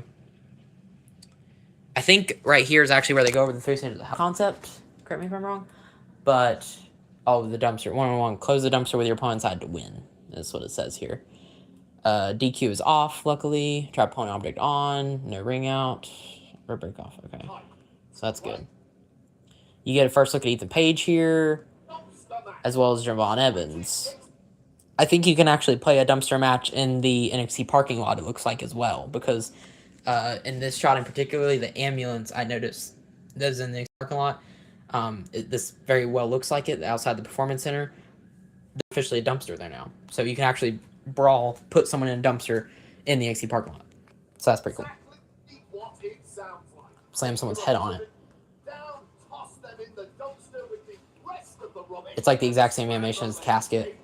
I think right here is actually where they go over the 3 stages of the concept. Correct me if I'm wrong. But the dumpster. 1-on-1. Close the dumpster with your opponent's side to win. That's what it says here. DQ is off, luckily. Trap opponent object on. No ring out. Or break off. Okay. So that's good. You get a first look at Ethan Page here, as well as Javon Evans. I think you can actually play a dumpster match in the NXT parking lot, it looks like, as well. Because in this shot in particular, the ambulance, I noticed, that is in the parking lot. This very well looks like it outside the Performance Center. There's officially a dumpster there now. So you can actually put someone in a dumpster in the NXT parking lot. So that's pretty cool. Slam someone's head on it. It's like the exact same animation as the casket.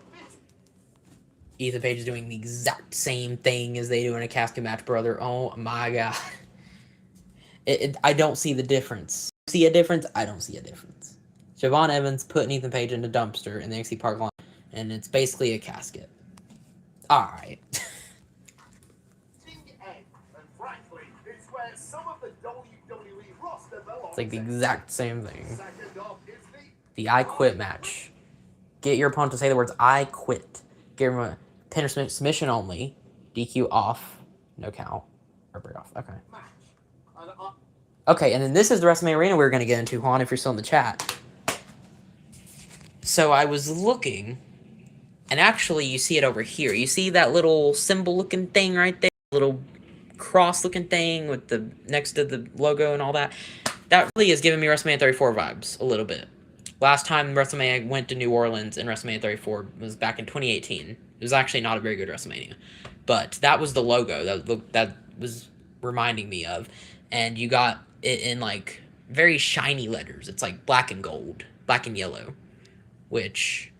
Ethan Page is doing the exact same thing as they do in a casket match, brother. Oh my god. I don't see the difference. See a difference? I don't see a difference. Javon Evans putting Ethan Page in a dumpster in the NXT parking lot, and it's basically a casket. Alright. It's like the exact same thing. The I Quit match. Get your opponent to say the words I quit. Give him a pin or submission only. DQ off. No count. Or break off. Okay. Okay, and then this is the WrestleMania arena we're going to get into, Juan, if you're still in the chat. So I was looking, and actually you see it over here. You see that little symbol-looking thing right there? Little cross-looking thing with the next to the logo and all that? That really is giving me WrestleMania 34 vibes a little bit. Last time WrestleMania went to New Orleans in WrestleMania 34 was back in 2018. It was actually not a very good WrestleMania. But that was the logo that was reminding me of. and you got it in like very shiny letters. It's like black and gold, black and yellow, which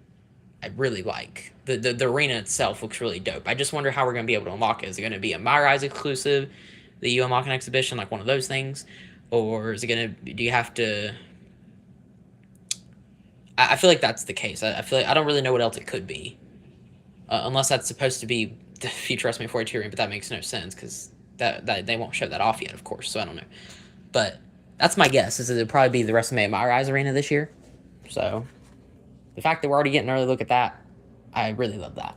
I really like. The arena itself looks really dope. I just wonder how we're going to be able to unlock it. Is it going to be a My Rise exclusive that you unlock an exhibition, like one of those things? Or is it going to, do you have to, I feel like that's the case. I feel like, I don't really know what else it could be. Unless that's supposed to be the future WrestleMania 42 arena, but that makes no sense, because that they won't show that off yet, of course, so I don't know. But that's my guess, is that it'll probably be the WrestleMania My Rise arena this year. So the fact that we're already getting an early look at that, I really love that.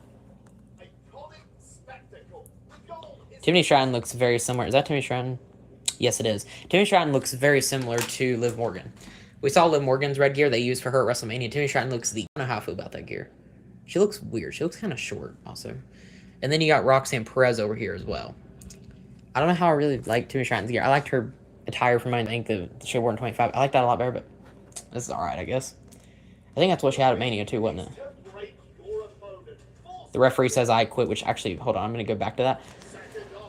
Tiffany Stratton looks very similar. Is that Tiffany Stratton? Yes, it is. Tiffany Stratton looks very similar to Liv Morgan. We saw Liv Morgan's red gear they used for her at WrestleMania. Tiffany Stratton looks I don't know how I feel about that gear. She looks weird. She looks kind of short, also. And then you got Roxanne Perez over here as well. I don't know how I really like Tiffany Stratton's gear. I liked her attire from I think the she wore in 25. I like that a lot better, but this is alright, I guess. I think that's what she had at Mania too, wasn't it? The referee says I quit, which actually, hold on, I'm going to go back to that.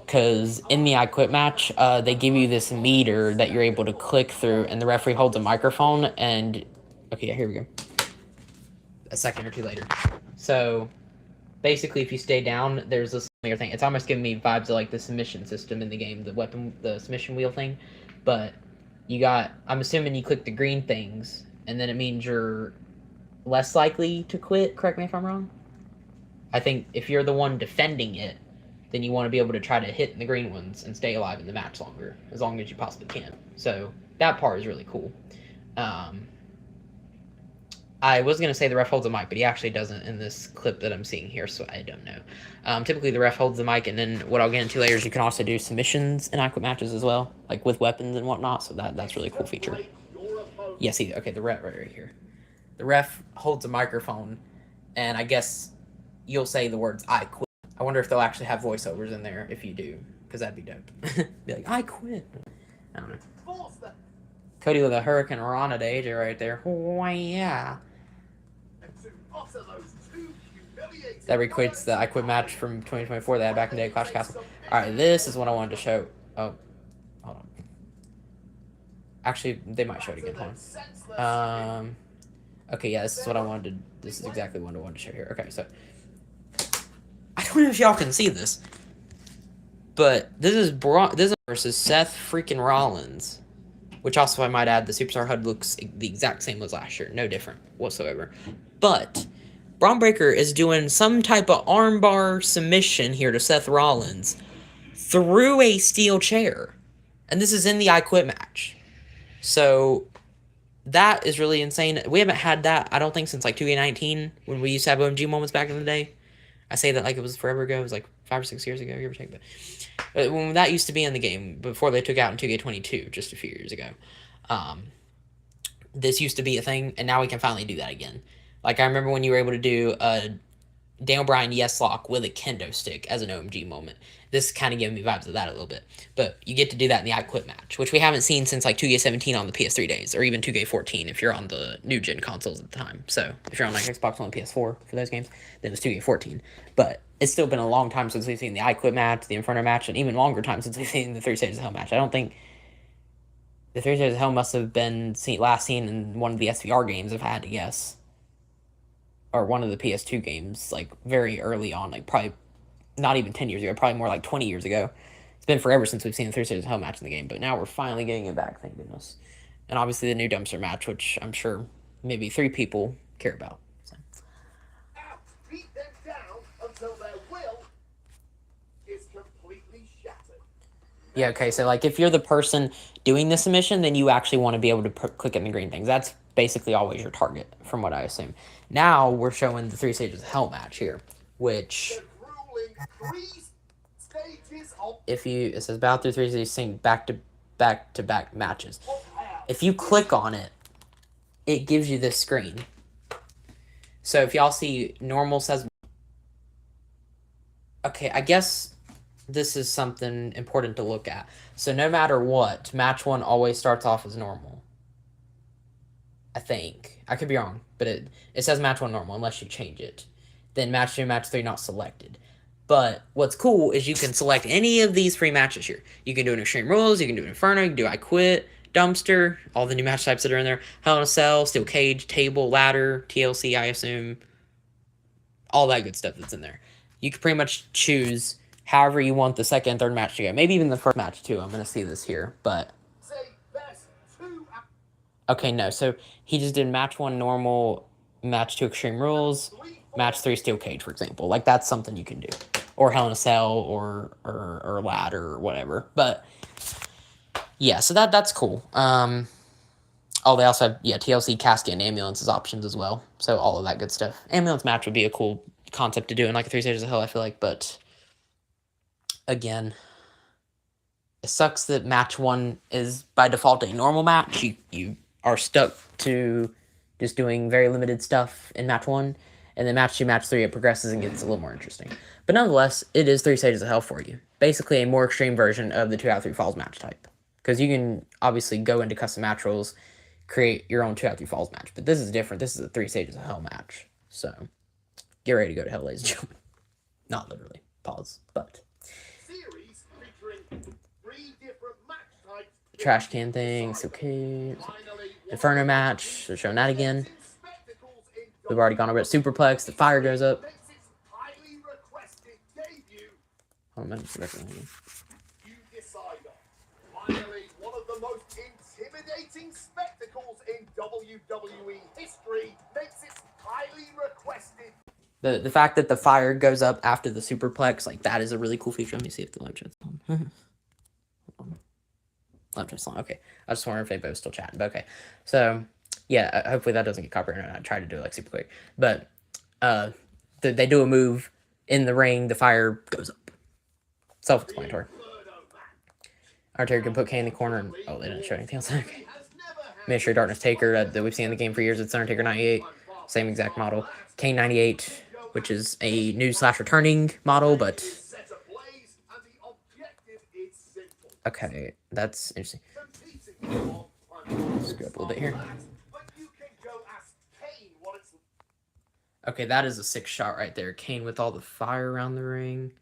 Because in the I Quit match, they give you this meter that you're able to click through, and the referee holds a microphone, and... Okay, yeah, here we go. A second or two later. So, basically, if you stay down, there's this thing. It's almost giving me vibes of, like, the submission system in the game, the submission wheel thing. But you got... I'm assuming you click the green things, and then it means you're less likely to quit. Correct me if I'm wrong. I think if you're the one defending it, then you want to be able to try to hit the green ones and stay alive in the match longer, as long as you possibly can. So that part is really cool. I was going to say the ref holds the mic, but he actually doesn't in this clip that I'm seeing here, so I don't know. Typically the ref holds the mic, and then what I'll get into later is you can also do submissions in I Quit matches as well, like with weapons and whatnot, so that's a really cool feature. Yes, okay, the ref right here. The ref holds a microphone, and I guess you'll say the words I quit. I wonder if they'll actually have voiceovers in there if you do, because that'd be dope. Be like, I quit. I don't know. Cody with a Hurricane Rana to AJ right there. Oh, yeah. That equates the I Quit match from 2024 they had back in the day at Clash Castle. Alright, this is what I wanted to show. Oh, hold on. Actually, they might show it again. Hold on. Okay, yeah, this is what I wanted to... This is exactly what I wanted to show here. Okay, so... I don't know if y'all can see this, but this is versus Seth freaking Rollins, which also, I might add, the Superstar HUD looks the exact same as last year. No different whatsoever. But Braun Breaker is doing some type of armbar submission here to Seth Rollins through a steel chair. And this is in the I Quit match. So that is really insane. We haven't had that, I don't think, since like 2K19, when we used to have OMG moments back in the day. I say that like it was forever ago. It was like 5 or 6 years ago, give or take. But when that used to be in the game, before they took out in 2K22, just a few years ago, this used to be a thing, and now we can finally do that again. Like, I remember when you were able to do a Daniel Bryan yes lock with a kendo stick as an OMG moment. This kind of gave me vibes of that a little bit. But you get to do that in the I Quit match, which we haven't seen since like 2K17 on the PS3 days, or even 2K14 if you're on the new gen consoles at the time. So if you're on like Xbox One and PS4 for those games, then it's 2K14. But it's still been a long time since we've seen the I Quit match, the Inferno match, and even longer time since we've seen the 3 Stages of Hell match. I don't think the 3 Stages of Hell must have been last seen in one of the SVR games, if I had to guess. Or one of the PS2 games, like, very early on, like, probably not even 10 years ago, probably more like 20 years ago. It's been forever since we've seen the 3 Stages of Hell match in the game, but now we're finally getting it back, thank goodness. And obviously the new dumpster match, which I'm sure maybe 3 people care about. So. Beat them down until their will is completely shattered. Yeah, okay, so, like, if you're the person doing the submission, then you actually want to be able to click in the green things. That's basically always your target, from what I assume. Now we're showing the 3 Stages of Hell match here, which it says battle through 3 stages, sync back to back matches. If you click on it, it gives you this screen. So if y'all see normal says, okay, I guess this is something important to look at. So no matter what, match 1 always starts off as normal. I think. I could be wrong, but it says match 1 normal unless you change it. Then match 2, match 3 not selected. But what's cool is you can select any of these free matches here. You can do an Extreme Rules, you can do an Inferno, you can do I Quit, Dumpster, all the new match types that are in there. Hell in a Cell, Steel Cage, Table, Ladder, TLC, I assume. All that good stuff that's in there. You can pretty much choose however you want the second and third match to go. Maybe even the first match too. I'm going to see this here, but... Okay, no. So he just did match 1 normal, match 2 Extreme Rules, match 3 Steel Cage, for example. Like, that's something you can do. Or Hell in a Cell, or Ladder, or whatever. But, yeah, so that's cool. Oh, they also have, TLC, Casket, and Ambulance as options as well. So all of that good stuff. Ambulance match would be a cool concept to do in, like, a 3 Stages of Hell, I feel like. But, again, it sucks that match 1 is, by default, a normal match. You are stuck to just doing very limited stuff in match 1, and then match 2, match 3, it progresses and gets a little more interesting. But nonetheless, it is 3 Stages of Hell for you. Basically a more extreme version of the 2 out of 3 falls match type. Because you can obviously go into custom match rules, create your own 2 out of 3 falls match. But this is different. This is a 3 Stages of Hell match. So, get ready to go to hell, ladies and gentlemen. Not literally. Pause. But. Series featuring 3 different match types. The trash can thing. It's okay. Inferno match, they're showing that again. We've already gone over it. Superplex, the fire goes up. Oh, man, Finally, one of the most intimidating spectacles in WWE history makes its highly requested. The fact that the fire goes up after the superplex, like, that is a really cool feature. Let me see if the live chat's on. Live chat's on. Okay. I just wonder if anybody was still chatting. But okay. So, yeah, hopefully that doesn't get copyrighted. I tried to do it, like, super quick. But they do a move in the ring. The fire goes up. Self-explanatory. Undertaker can put Kane in the corner. And, oh, they didn't show anything else. Okay. Ministry of Darkness Taker that we've seen in the game for years. It's Undertaker 98. Same exact model. Kane 98, which is a new / returning model, but... Okay, that's interesting. Screw up a little bit here. Okay, that is a sick shot right there. Kane with all the fire around the ring.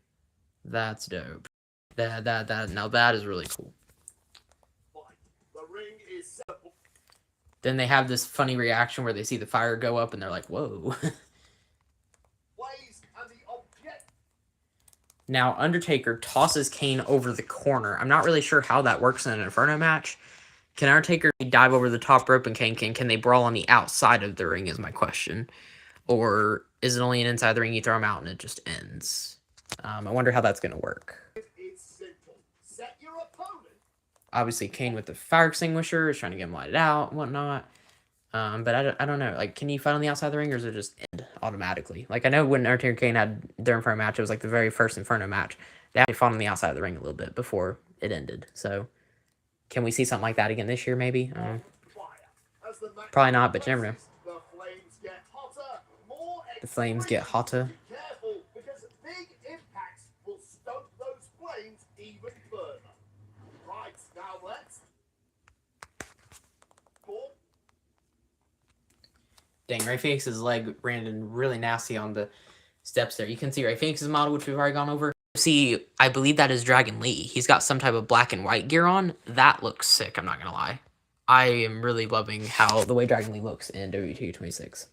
That's dope. Now that is really cool. Then they have this funny reaction where they see the fire go up and they're like, whoa. Now, Undertaker tosses Kane over the corner. I'm not really sure how that works in an Inferno match. Can Undertaker dive over the top rope and Kane can they brawl on the outside of the ring is my question. Or is it only an inside the ring, you throw him out and it just ends? I wonder how that's going to work. Obviously, Kane with the fire extinguisher is trying to get him lighted out and whatnot. But I don't know. Like, can you fight on the outside of the ring, or does it just end automatically? Like, I know when Undertaker and Kane had their Inferno match, it was like the very first Inferno match. They actually fought on the outside of the ring a little bit before it ended. So, can we see something like that again this year, maybe? Probably not, but you never know. The flames get hotter. Dang, Ray Phoenix's leg ran really nasty on the steps there. You can see Ray Phoenix's model, which we've already gone over. See, I believe that is Dragon Lee. He's got some type of black and white gear on. That looks sick, I'm not going to lie. I am really loving how the way Dragon Lee looks in WWE 26.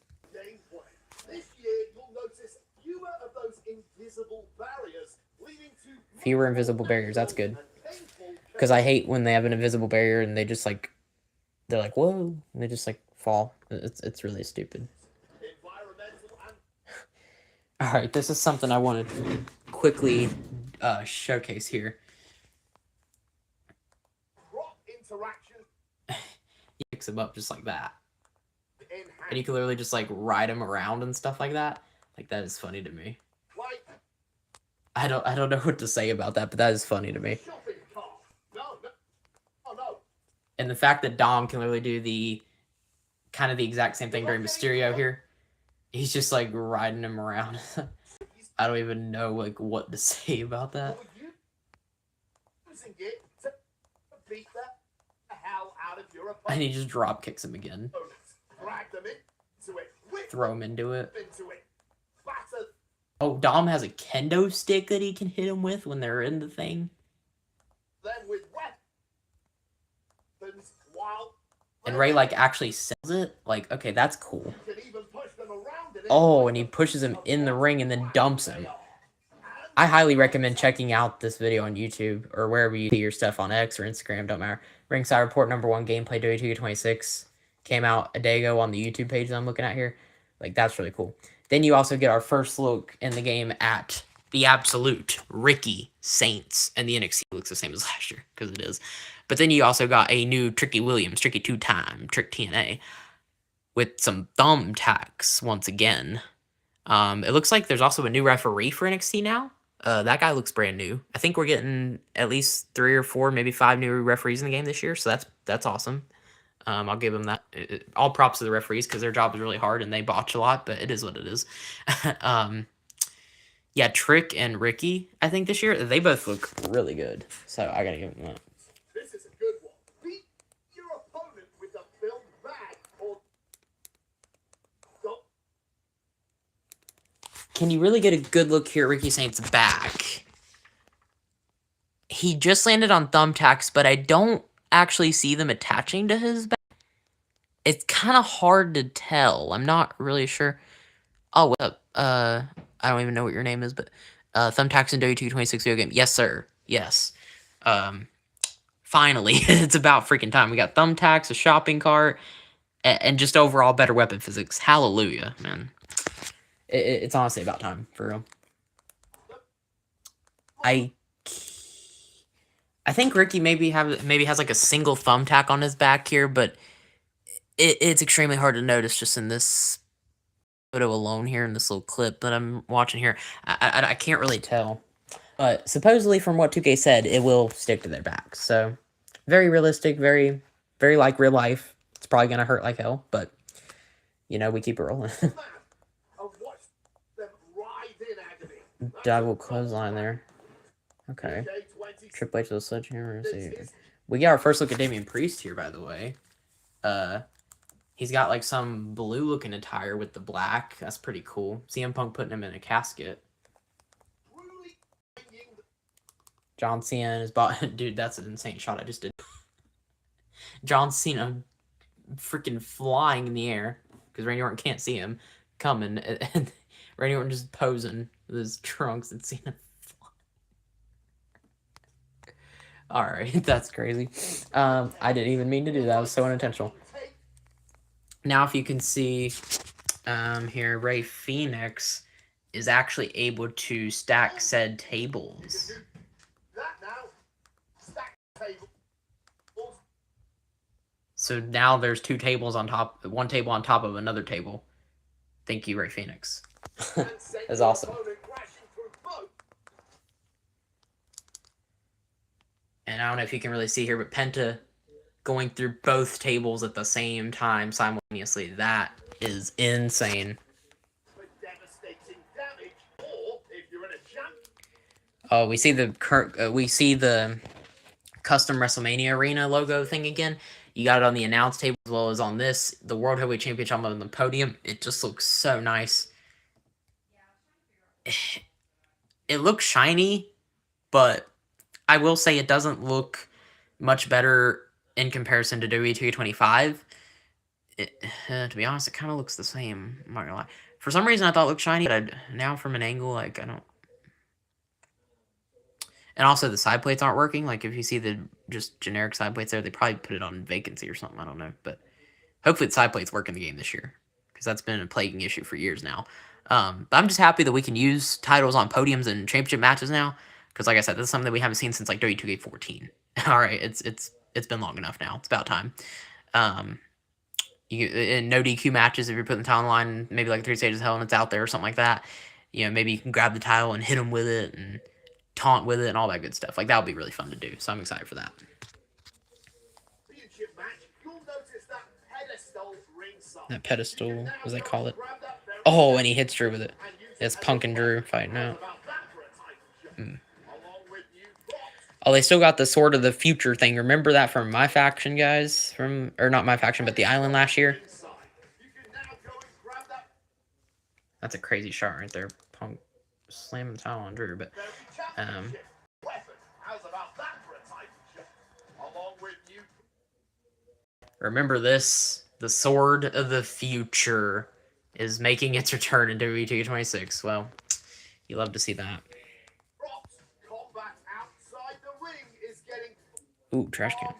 Fewer invisible barriers, that's good. Because I hate when they have an invisible barrier and they just like, they're like, whoa, and they just like fall. It's really stupid. Alright, this is something I wanted to quickly showcase here. He picks him up just like that. And you can literally just like ride him around and stuff like that. Like, that is funny to me. I don't know what to say about that, but that is funny to me. And the fact that Dom can literally do the kind of the exact same thing during Mysterio here. He's just like riding him around. I don't even know like what to say about that. And he just drop kicks him again. Throw him into it. Oh, Dom has a kendo stick that he can hit him with when they're in the thing. Then with weapons, while And Ray, like, actually sells it. Like, okay, that's cool. you can even push them around in it. Oh, and he pushes him in the ring and then dumps him. I highly recommend checking out this video on YouTube or wherever you see your stuff on X or Instagram, don't matter. Ringside Report #1 gameplay WWE26 came out a day ago on the YouTube page that I'm looking at here. Like, that's really cool. Then you also get our first look in the game at the absolute Ricky Saints, and the NXT looks the same as last year, because it is. But then you also got a new Tricky Williams, Tricky two-time, Trick TNA, with some thumbtacks once again. It looks like there's also a new referee for NXT now. That guy looks brand new. I think we're getting at least 3 or 4, maybe 5 new referees in the game this year, so that's awesome. I'll give them that. All props to the referees because their job is really hard and they botch a lot, but it is what it is. Yeah, Trick and Ricky, I think this year, they both look really good, so I gotta give them that. This is a good one. Beat your opponent with a filled bag or don't. Can you really get a good look here at Ricky Saint's back? He just landed on thumbtacks, but I don't actually see them attaching to his back. It's kind of hard to tell. I'm not really sure. Oh, what's up? I don't even know what your name is, but thumbtacks in W226 video game. Yes, sir. Yes. Finally, it's about freaking time. We got thumbtacks, a shopping cart, and just overall better weapon physics. Hallelujah, man. It's honestly about time, for real. I think Ricky maybe has like a single thumbtack on his back here, but it's extremely hard to notice just in this photo alone here in this little clip that I'm watching here. I can't really tell. But supposedly from what 2K said, it will stick to their backs. So very realistic, very, very like real life. It's probably going to hurt like hell, but, you know, we keep it rolling. Double clothesline there. Okay. Triple H with a sledgehammer. We got our first look at Damian Priest here, by the way. He's got like some blue looking attire with the black. That's pretty cool. CM Punk putting him in a casket. John Cena is bought. Dude, that's an insane shot I just did. John Cena freaking flying in the air because Randy Orton can't see him coming. And Randy Orton just posing with his trunks and Cena. Alright, that's crazy. I didn't even mean to do that. It was so unintentional. Now, if you can see here, Ray Phoenix is actually able to stack said tables. So now there's 2 tables on top, 1 table on top of another table. Thank you, Ray Phoenix. That's awesome. And I don't know if you can really see here, but Penta going through both tables at the same time simultaneously. That is insane. Oh, we see the custom WrestleMania arena logo thing again. You got it on the announce table as well as on this, the World Heavyweight Championship on the podium. It just looks so nice. It looks shiny, but I will say it doesn't look much better in comparison to WWE 2K25. To be honest, it kind of looks the same. I'm not gonna lie. For some reason, I thought it looked shiny, but now from an angle, like, I don't... And also, the side plates aren't working. Like, if you see the just generic side plates there, they probably put it on vacancy or something. I don't know. But hopefully the side plates work in the game this year, because that's been a plaguing issue for years now. But I'm just happy that we can use titles on podiums and championship matches now, because like I said, this is something that we haven't seen since like WWE2K14. All right, it's been long enough now. It's about time. In no DQ matches, if you're putting the title on the line, maybe like 3 Stages of Hell and it's out there or something like that, you know, maybe you can grab the title and hit them with it and taunt with it and all that good stuff. Like, that would be really fun to do, so I'm excited for that. That pedestal, as they call it. Oh, and he hits Drew with it. It's Punk and Drew fighting out. Oh, they still got the Sword of the Future thing. Remember that from my faction, guys? Or not my faction, but the island last year? That's a crazy shot right there, Punk. slam the title on Drew, but Weapon. How's about that for a title shot? Along with you. Remember this: the Sword of the Future is making its return in WWE 2K26. Well, you love to see that. Combat outside the ring is getting Ooh, trash can.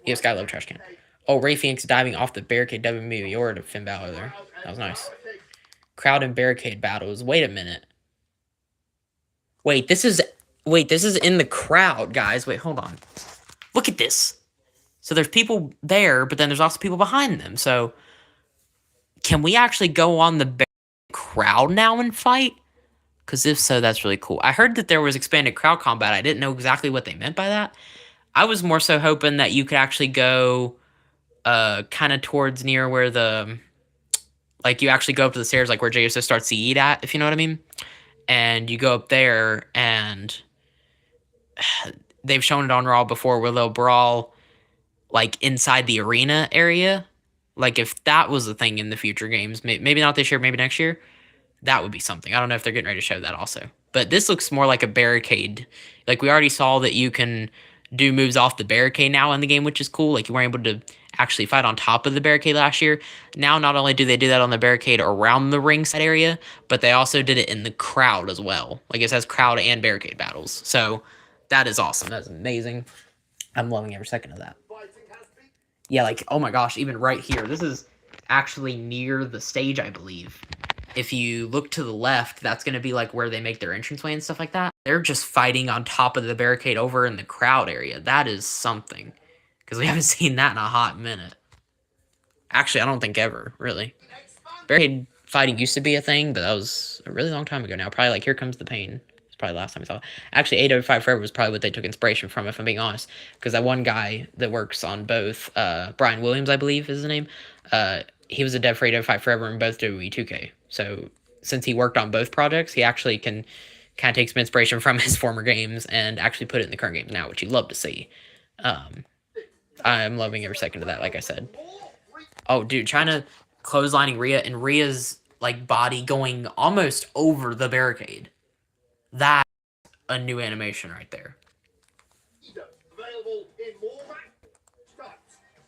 Yes, gotta love trash can. Oh, Ray Phoenix diving off the barricade, WWE or to Finn Balor there. That was nice. Crowd and barricade battles. Wait a minute. Wait, this is in the crowd, guys. Wait, hold on. Look at this. So there's people there, but then there's also people behind them. So can we actually go on the crowd now and fight? Because if so, that's really cool. I heard that there was expanded crowd combat. I didn't know exactly what they meant by that. I was more so hoping that you could actually go kind of towards near where the, like, you actually go up to the stairs, like where Jey Uso starts to eat at, if you know what I mean. And you go up there, and they've shown it on Raw before where they'll brawl, like, inside the arena area. Like, if that was a thing in the future games, maybe not this year, maybe next year, that would be something. I don't know if they're getting ready to show that also. But this looks more like a barricade. Like, we already saw that you can do moves off the barricade now in the game, which is cool. Like, you weren't able to actually fight on top of the barricade last year. Now, not only do they do that on the barricade around the ringside area, but they also did it in the crowd as well. Like, it says crowd and barricade battles. So, that is awesome. That's amazing. I'm loving every second of that. Yeah, like, oh my gosh, even right here. This is actually near the stage, I believe. If you look to the left, that's going to be like where they make their entranceway and stuff like that. They're just fighting on top of the barricade over in the crowd area. That is something. Because we haven't seen that in a hot minute. Actually, I don't think ever, really. Barricade fighting used to be a thing, but that was a really long time ago now. Probably like Here Comes the Pain. It's probably the last time I saw it. Actually, AW5 Forever was probably what they took inspiration from, if I'm being honest. Because that one guy that works on both, Brian Williams, I believe is his name, he was a dev for AW5 Forever in both WWE 2K. So since he worked on both projects, he actually can kind of take some inspiration from his former games and actually put it in the current games now, which you love to see. I'm loving every second of that, like I said. Oh, dude, trying to clotheslining Rhea, and Rhea's like body going almost over the barricade. That's a new animation right there. Available in more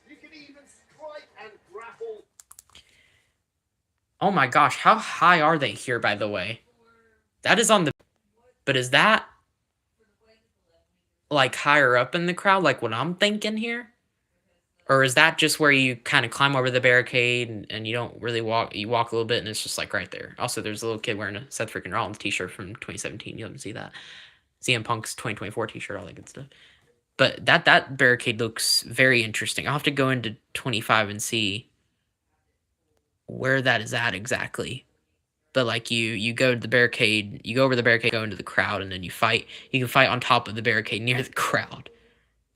you can even strike and grapple. Oh my gosh, how high are they here, by the way? That is on the... But is that like higher up in the crowd, like what I'm thinking here? Or is that just where you kind of climb over the barricade and you don't really walk, you walk a little bit and it's just like right there. Also, there's a little kid wearing a Seth freaking Rollins t-shirt from 2017. You haven't seen that. CM Punk's 2024 t-shirt, all that good stuff. But that barricade looks very interesting. I'll have to go into 25 and see where that is at exactly. But like you go to the barricade, you go over the barricade, go into the crowd, and then you fight. You can fight on top of the barricade near the crowd.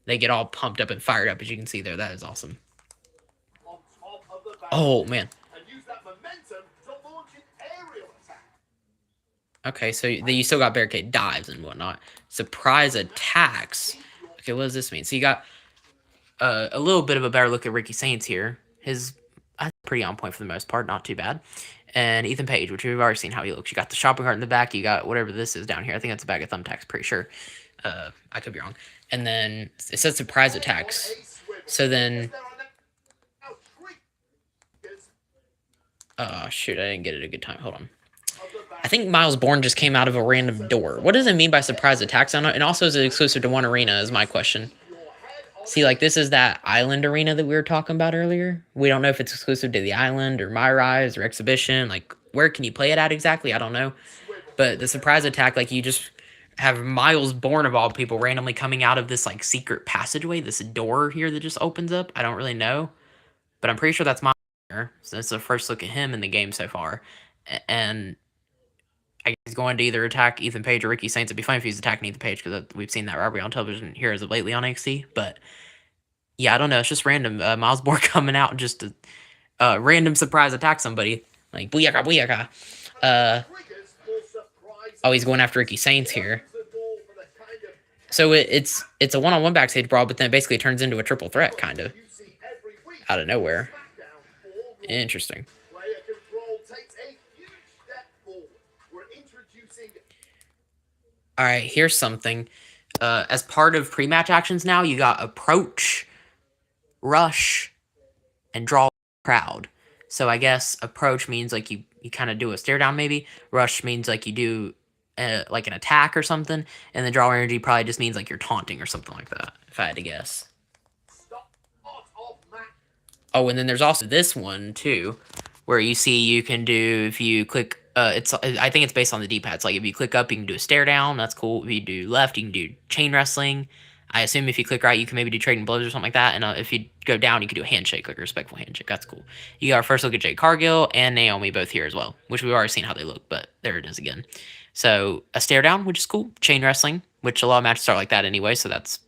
They get all pumped up and fired up, as you can see there. That is awesome. Oh, man. Okay, so you still got barricade dives and whatnot. Surprise attacks. Okay, what does this mean? So you got a little bit of a better look at Ricky Saints here. His pretty on point for the most part, not too bad. And Ethan Page, which we've already seen how he looks. You got the shopping cart in the back. You got whatever this is down here. I think that's a bag of thumbtacks, pretty sure. I could be wrong. And then it says surprise attacks. So then... Oh, shoot, I didn't get it at a good time. Hold on. I think Miles Bourne just came out of a random door. What does it mean by surprise attacks? And also, is it exclusive to one arena is my question. See, like, this is that island arena that we were talking about earlier. We don't know if it's exclusive to the island or My Rise or Exhibition. Like, where can you play it at exactly? I don't know. But the surprise attack, like, you just have Miles Bourne, of all people, randomly coming out of this, like, secret passageway, this door here that just opens up. I don't really know. But I'm pretty sure that's Miles Bourne. So it's the first look at him in the game so far. And I guess he's going to either attack Ethan Page or Ricky Saints. It'd be fine if he's attacking Ethan Page, because we've seen that robbery on television here as of lately on NXT. But yeah, I don't know. It's just random. Miles Bourne coming out just to random surprise attack somebody. Like, booyaka, booyaka. Oh, he's going after Ricky Saints here. So it's a one-on-one backstage brawl, but then it basically turns into a triple threat, kind of. Out of nowhere. Interesting. All right, here's something. As part of pre-match actions now, you got approach, rush, and draw crowd. So I guess approach means like you kind of do a stare down maybe. Rush means like you do like an attack or something, and then draw energy probably just means like you're taunting or something like that. If I had to guess. Oh, and then there's also this one too, where you see you can do if you click. It's I think it's based on the D-pad. It's like if you click up, you can do a stare down. That's cool. If you do left, you can do chain wrestling. I assume if you click right, you can maybe do trading blows or something like that. And if you go down, you can do a handshake, like a respectful handshake. That's cool. You got our first look at Jade Cargill and Naomi both here as well, which we've already seen how they look, but there it is again. So a stare down, which is cool. Chain wrestling, which a lot of matches start like that anyway, so that's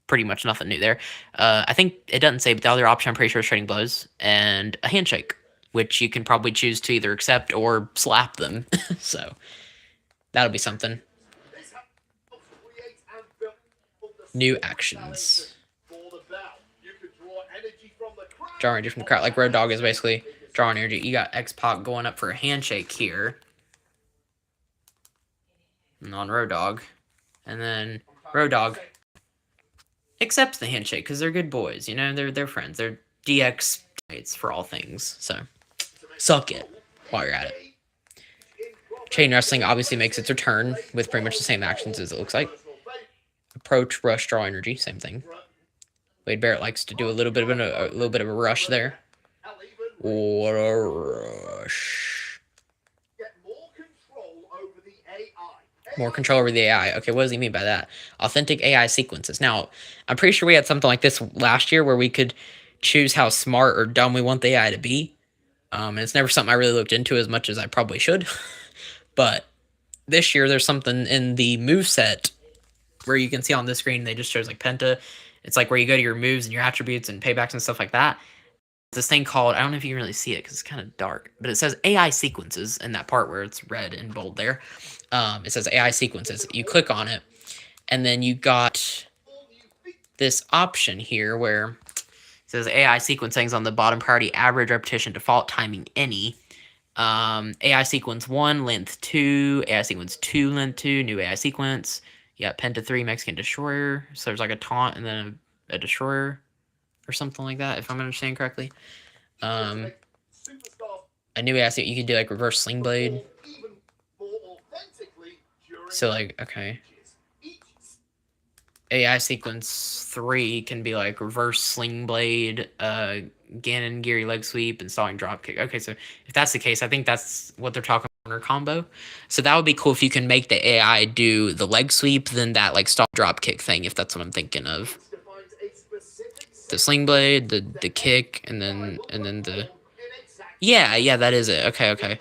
pretty much nothing new there. I think it doesn't say, but the other option I'm pretty sure is trading blows and a handshake, which you can probably choose to either accept or slap them. So that'll be something. New actions. Draw energy from the crowd. Like Road Dogg is basically drawing energy. You got X-Pac going up for a handshake here. And on Road Dogg. And then Road Dogg accepts the handshake because they're good boys. You know, they're friends. They're DX mates for all things. So suck it while you're at it. Chain wrestling obviously makes its return with pretty much the same actions as it looks like. Approach, rush, draw energy, same thing. Wade Barrett likes to do a little bit of a rush there. What a rush! More control over the AI. Okay, what does he mean by that? Authentic AI sequences. Now, I'm pretty sure we had something like this last year where we could choose how smart or dumb we want the AI to be. And it's never something I really looked into as much as I probably should. But this year, there's something in the moveset where you can see on the screen, they just shows like Penta. It's like where you go to your moves and your attributes and paybacks and stuff like that. This thing called, I don't know if you can really see it because it's kind of dark, but it says AI sequences in that part where it's red and bold there. It says AI sequences. You click on it, and then you got this option here where it says AI sequencing on the bottom priority, average, repetition, default, timing, any. AI sequence 1, length 2, AI sequence 2, length 2, new AI sequence. You got Penta 3, Mexican Destroyer. So there's like a taunt and then a Destroyer or something like that, if I'm understanding correctly. A new AI sequence, you can do like reverse sling blade. So like, okay. AI sequence 3 can be like reverse sling blade, Ganon Geary leg sweep, and stalling drop kick. Okay, so if that's the case, I think that's what they're talking about in combo. So that would be cool if you can make the AI do the leg sweep, then that like stall drop kick thing, if that's what I'm thinking of. The sling blade, the kick, and then the yeah, that is it. Okay.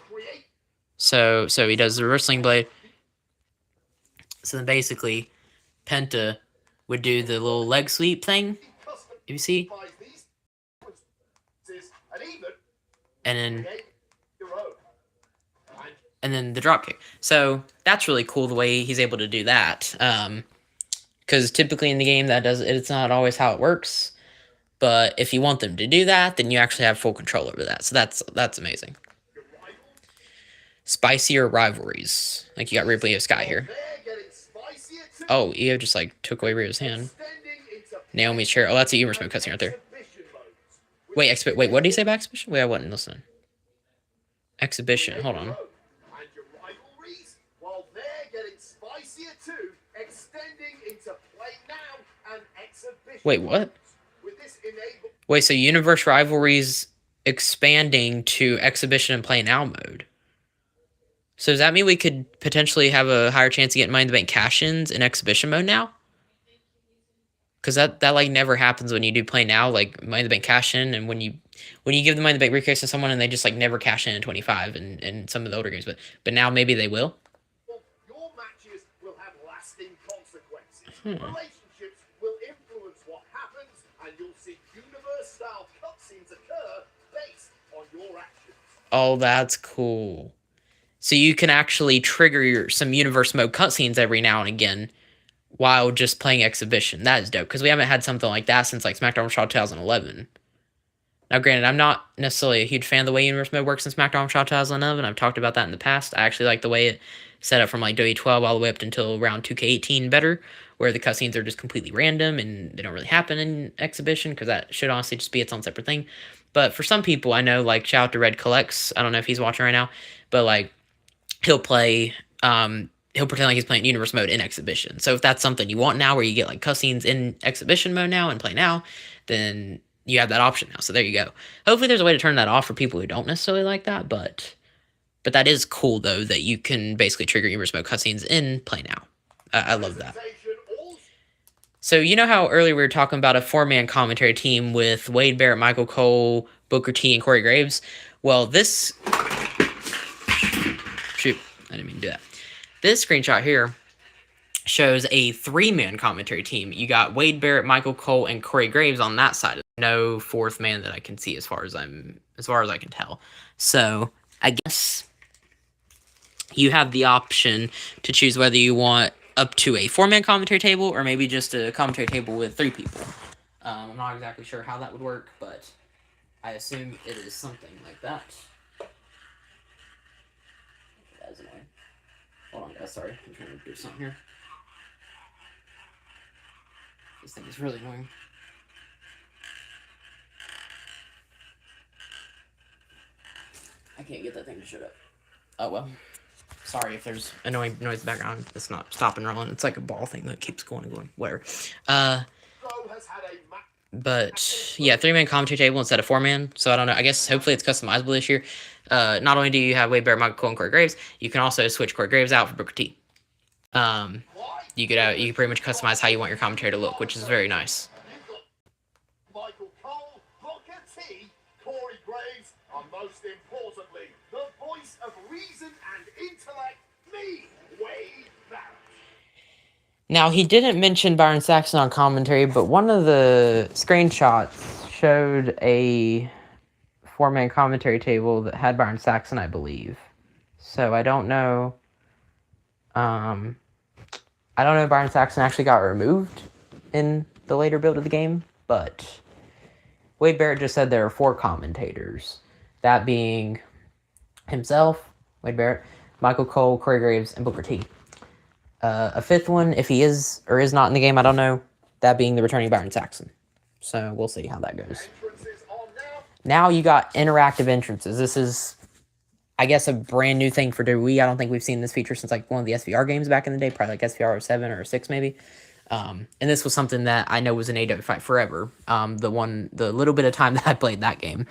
So he does the reverse sling blade. So then basically, Penta would do the little leg sweep thing. You see? And then the drop kick. So that's really cool the way he's able to do that. Because typically in the game it's not always how it works. But if you want them to do that, then you actually have full control over that. So that's amazing. Spicier rivalries. Like you got Ripley, you have Sky here. Oh, Io just like took away Rio's hand. Naomi's chair. Oh, that's a humor smoke cutscene right there. Wait, what did he say about exhibition? Wait, I wasn't listening. Exhibition. Hold on. Wait, what? Wait, so Universe Rivalries expanding to Exhibition and Play Now mode. So does that mean we could potentially have a higher chance of getting Money in the Bank cash-ins in Exhibition mode now? Because that like never happens when you do Play Now, like Money in the Bank cash-in, and when you give the Money in the Bank briefcase to someone and they just like never cash in 25 in some of the older games, but now maybe they will. Your matches will have lasting consequences. Relationships will influence what happens, and you'll see universe-style cutscenes occur based on your actions. Oh, that's cool. So you can actually trigger some universe mode cutscenes every now and again while just playing Exhibition. That is dope, because we haven't had something like that since like SmackDown Raw 2011. Now, granted, I'm not necessarily a huge fan of the way universe mode works in SmackDown Raw 2011. I've talked about that in the past. I actually like the way it set up from like WWE12 all the way up until around 2K18 better, where the cutscenes are just completely random and they don't really happen in Exhibition, because that should honestly just be its own separate thing. But for some people, I know, like, shout out to Red Collects, I don't know if he's watching right now, but like, he'll play, he'll pretend like he's playing Universe mode in Exhibition. So if that's something you want now, where you get like cutscenes in Exhibition mode now and play now, then you have that option now. So there you go. Hopefully there's a way to turn that off for people who don't necessarily like that, but that is cool, though, that you can basically trigger Universe mode cutscenes in Play Now. I love that. So you know how earlier we were talking about a 4-man commentary team with Wade Barrett, Michael Cole, Booker T, and Corey Graves? Well, this... Shoot, I didn't mean to do that. This screenshot here shows a 3-man commentary team. You got Wade Barrett, Michael Cole, and Corey Graves on that side. No 4th man that I can see as far as I can tell. So I guess you have the option to choose whether you want up to a 4-man commentary table or maybe just a commentary table with 3 people. I'm not exactly sure how that would work, but I assume it is something like that. That is annoying. Hold on, guys. Sorry. I'm trying to do something here. This thing is really annoying. I can't get that thing to shut up. Oh, well. Sorry if there's annoying noise in the background. It's not stopping rolling. It's like a ball thing that keeps going and going. Whatever. But yeah, 3-man commentary table instead of 4-man. So I don't know. I guess hopefully it's customizable this year. Not only do you have Wade Barrett, Michael Cole, and Corey Graves, you can also switch Corey Graves out for Booker T. You can pretty much customize how you want your commentary to look, which is very nice. Michael Cole, Booker T, Corey Graves, and most importantly, the voice of reason and intellect, me, Wade Barrett. Now, he didn't mention Byron Saxton on commentary, but one of the screenshots showed a 4-man commentary table that had Byron Saxton, I believe. So I don't know. I don't know if Byron Saxton actually got removed in the later build of the game, but Wade Barrett just said there are 4 commentators. That being himself, Wade Barrett, Michael Cole, Corey Graves, and Booker T. A 5th one, if he is or is not in the game, I don't know. That being the returning Byron Saxton. So we'll see how that goes. Now you got interactive entrances. This is, I guess, a brand new thing for WWE. I don't think we've seen this feature since like one of the SVR games back in the day, probably like SVR 7 or 6 maybe. And this was something that I know was in AW Fight Forever. The little bit of time that I played that game.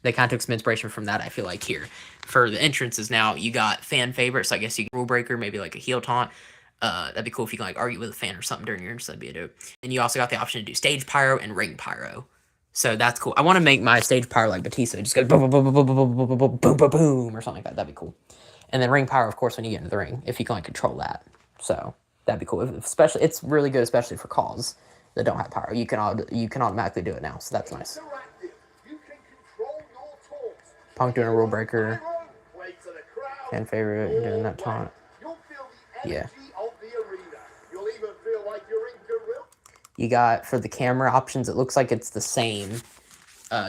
They kind of took some inspiration from that, I feel like, here. For the entrances now, you got fan favorites. So I guess you can rule breaker, maybe like a heel taunt. That'd be cool if you can like argue with a fan or something during your entrance. That'd be a dope. And you also got the option to do stage pyro and ring pyro. So that's cool. I want to make my stage pyro like Batista. Just go boom, boom, boom, boom, boom, boom, boom, boom, boom, boom, boom, or something like that. That'd be cool. And then ring pyro, of course, when you get into the ring, if you can like control that. So that'd be cool. Especially, it's really good, especially for calls that don't have pyro. You can automatically do it now. So that's nice. Punk doing a rule breaker. Fan favorite doing that taunt. Yeah. You got, for the camera options, it looks like it's the same.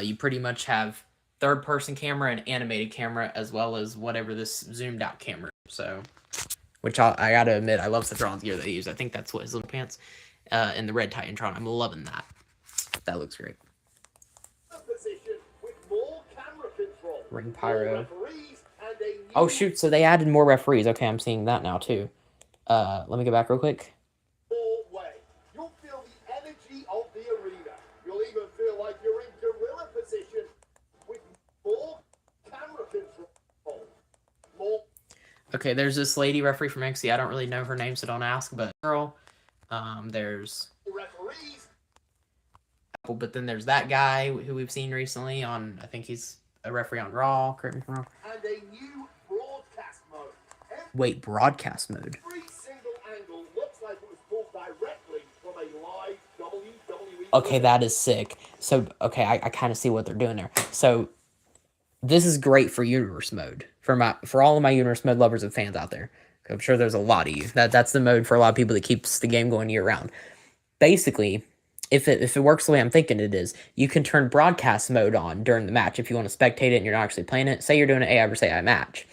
You pretty much have third-person camera and animated camera, as well as whatever this zoomed-out camera. So, which I gotta admit, I love the Thrawn's gear they use. I think that's what his little pants in the red Titantron. I'm loving that. That looks great. Ring pyro. Oh shoot! So they added more referees. Okay, I'm seeing that now too. Let me go back real quick. You'll feel the energy of the arena. You'll even feel like you're in gorilla position with more camera control. Okay, there's this lady referee from NXT. I don't really know her name, so don't ask. But girl, there's referees. But then there's that guy who we've seen recently on. I think he's a referee on Raw. Correct me if I'm wrong. And a new broadcast mode. Wait, broadcast mode. Every single angle looks like it was pulled directly from a live WWE. Okay, that is sick. So, okay, I kind of see what they're doing there. So, this is great for Universe mode. For all of my Universe mode lovers and fans out there. I'm sure there's a lot of you. That's the mode for a lot of people that keeps the game going year round. Basically, if it works the way I'm thinking it is, you can turn broadcast mode on during the match if you want to spectate it and you're not actually playing it. Say you're doing an AI versus AI match.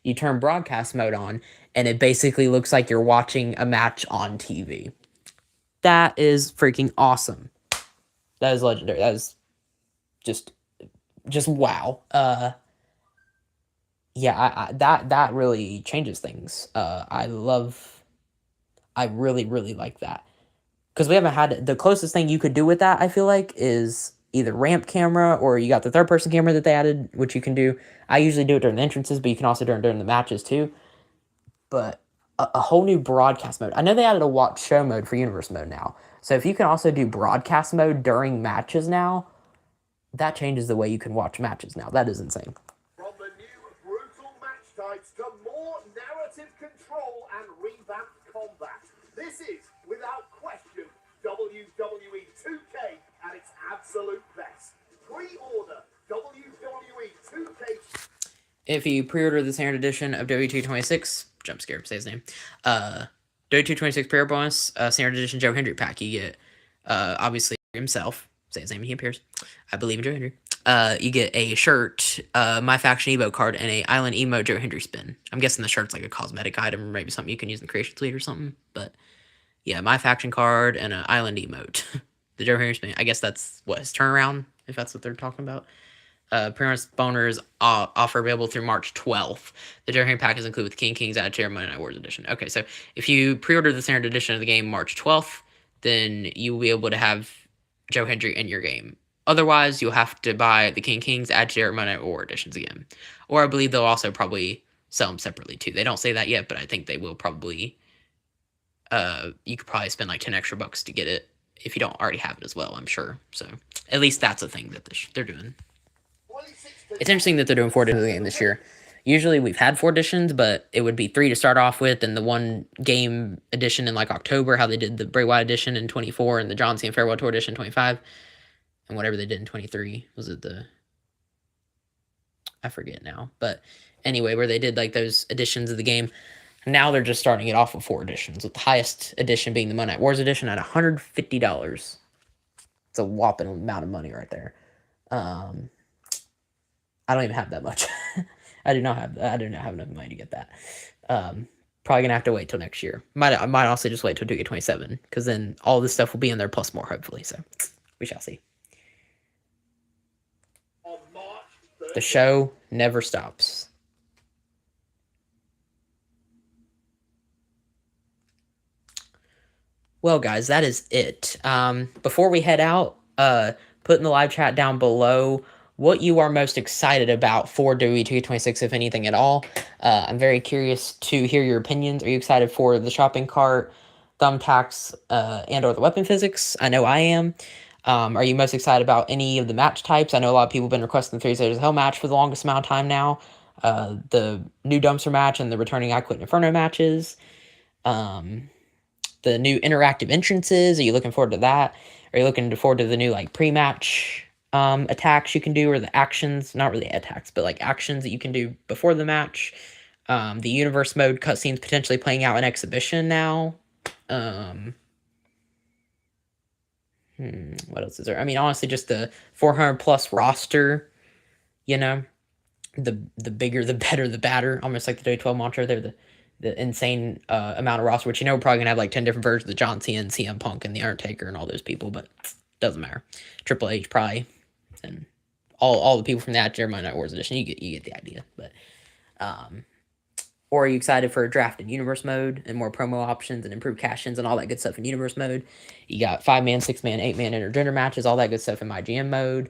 you turn broadcast mode on, and it basically looks like you're watching a match on TV. That is freaking awesome. That is legendary. That is just wow. Yeah, that really changes things. I really like that, because we haven't had the closest thing you could do with that. I feel like is either ramp camera, or you got the third person camera that they added, which you can do. I usually do it during the entrances, but you can also do it during the matches too. But a whole new broadcast mode. I know they added a watch show mode for universe mode now. So if you can also do broadcast mode during matches now, that changes the way you can watch matches now. That is insane. From the new brutal match types to more narrative control and revamped combat, this is, without question, WWE 2K at its absolute best. Pre-order WWE 2K. If you pre-order the standard edition of W226, jump scare, say his name, W226 pre-order bonus, standard edition Joe Hendry pack, you get, obviously himself, say his name, he appears, I believe in Joe Hendry. You get a shirt, My Faction Evo card, and a Island Emo Joe Hendry spin. I'm guessing the shirt's like a cosmetic item, or maybe something you can use in the Creation Suite or something, but yeah, My Faction card and an Island Emote. The Joe Hendry spin, I guess that's what, his turnaround, if that's what they're talking about. Appearance boners offer available through March 12th. The Joe Hendry pack is included with King King's added to your Monday Night Wars edition. Okay, so if you pre-order the standard edition of the game March 12th, then you will be able to have Joe Hendry in your game. Otherwise, you'll have to buy the King King's add to your Monday Night War editions again. Or I believe they'll also probably sell them separately too. They don't say that yet, but I think they will probably. You could probably spend like 10 extra bucks to get it if you don't already have it as well, I'm sure. So at least that's a thing that they're doing. It's interesting that they're doing 4 editions of the game this year. Usually we've had 4 editions, but it would be 3 to start off with, and the 1 game edition in like October, how they did the Bray Wyatt edition in 24 and the John Cena Farewell Tour edition in 25, and whatever they did in 23. Was it I forget now. But anyway, where they did like those editions of the game. Now they're just starting it off with 4 editions, with the highest edition being the Monday Night Wars edition at $150. It's a whopping amount of money right there. I don't even have that much. I do not have enough money to get that. Probably gonna have to wait till next year. I might also just wait till 2K27, because then all this stuff will be in there plus more, hopefully. So we shall see. The show never stops. Well, guys, that is it. Before we head out, put in the live chat down below what you are most excited about for WWE2K26, if anything at all. I'm very curious to hear your opinions. Are you excited for the shopping cart, thumbtacks, and or the weapon physics? I know I am. Are you most excited about any of the match types? I know a lot of people have been requesting the 3 Stages of Hell match for the longest amount of time now. The new dumpster match and the returning I Quit Inferno matches. The new interactive entrances. Are you looking forward to that? Are you looking forward to the new like pre-match attacks you can do, or the actions, not really attacks, but like actions that you can do before the match? The universe mode cutscenes potentially playing out in exhibition now. What else is there? I mean, honestly, just the 400 plus roster, you know, the bigger, the better, the badder, almost like the Day 12 mantra. They're the insane amount of roster, which, you know, we're probably gonna have like 10 different versions of John Cena and CM Punk and The Undertaker and all those people, but doesn't matter. Triple H probably, and all the people from that Jeremiah Night Wars edition. You get the idea. But or are you excited for a draft in universe mode and more promo options and improved cash-ins and all that good stuff in universe mode? You got 5-man, 6-man, 8-man intergender matches, all that good stuff in my GM mode.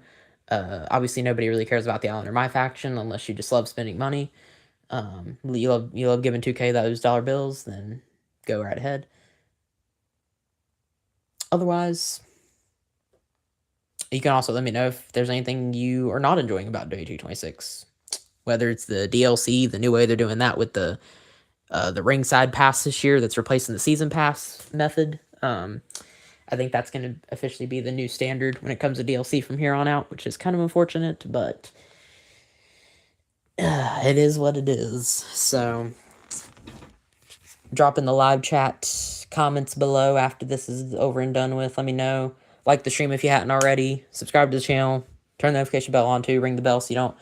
Obviously nobody really cares about the Island or My Faction unless you just love spending money. You love giving 2K those dollar bills, then go right ahead. Otherwise, you can also let me know if there's anything you are not enjoying about WWE2K26. Whether it's the DLC, the new way they're doing that with the ringside pass this year that's replacing the season pass method. I think that's going to officially be the new standard when it comes to DLC from here on out, which is kind of unfortunate, but it is what it is. So drop in the live chat comments below after this is over and done with. Let me know. Like the stream if you hadn't already. Subscribe to the channel. Turn the notification bell on too. Ring the bell so you don't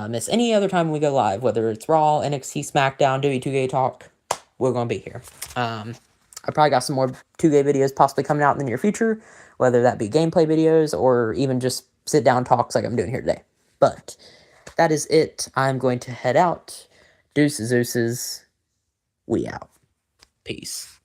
miss any other time we go live, whether it's Raw, NXT, SmackDown, WWE2K Talk, we're going to be here. I probably got some more 2K videos possibly coming out in the near future, whether that be gameplay videos or even just sit down talks like I'm doing here today. But that is it. I'm going to head out. Deuces, we out. Peace.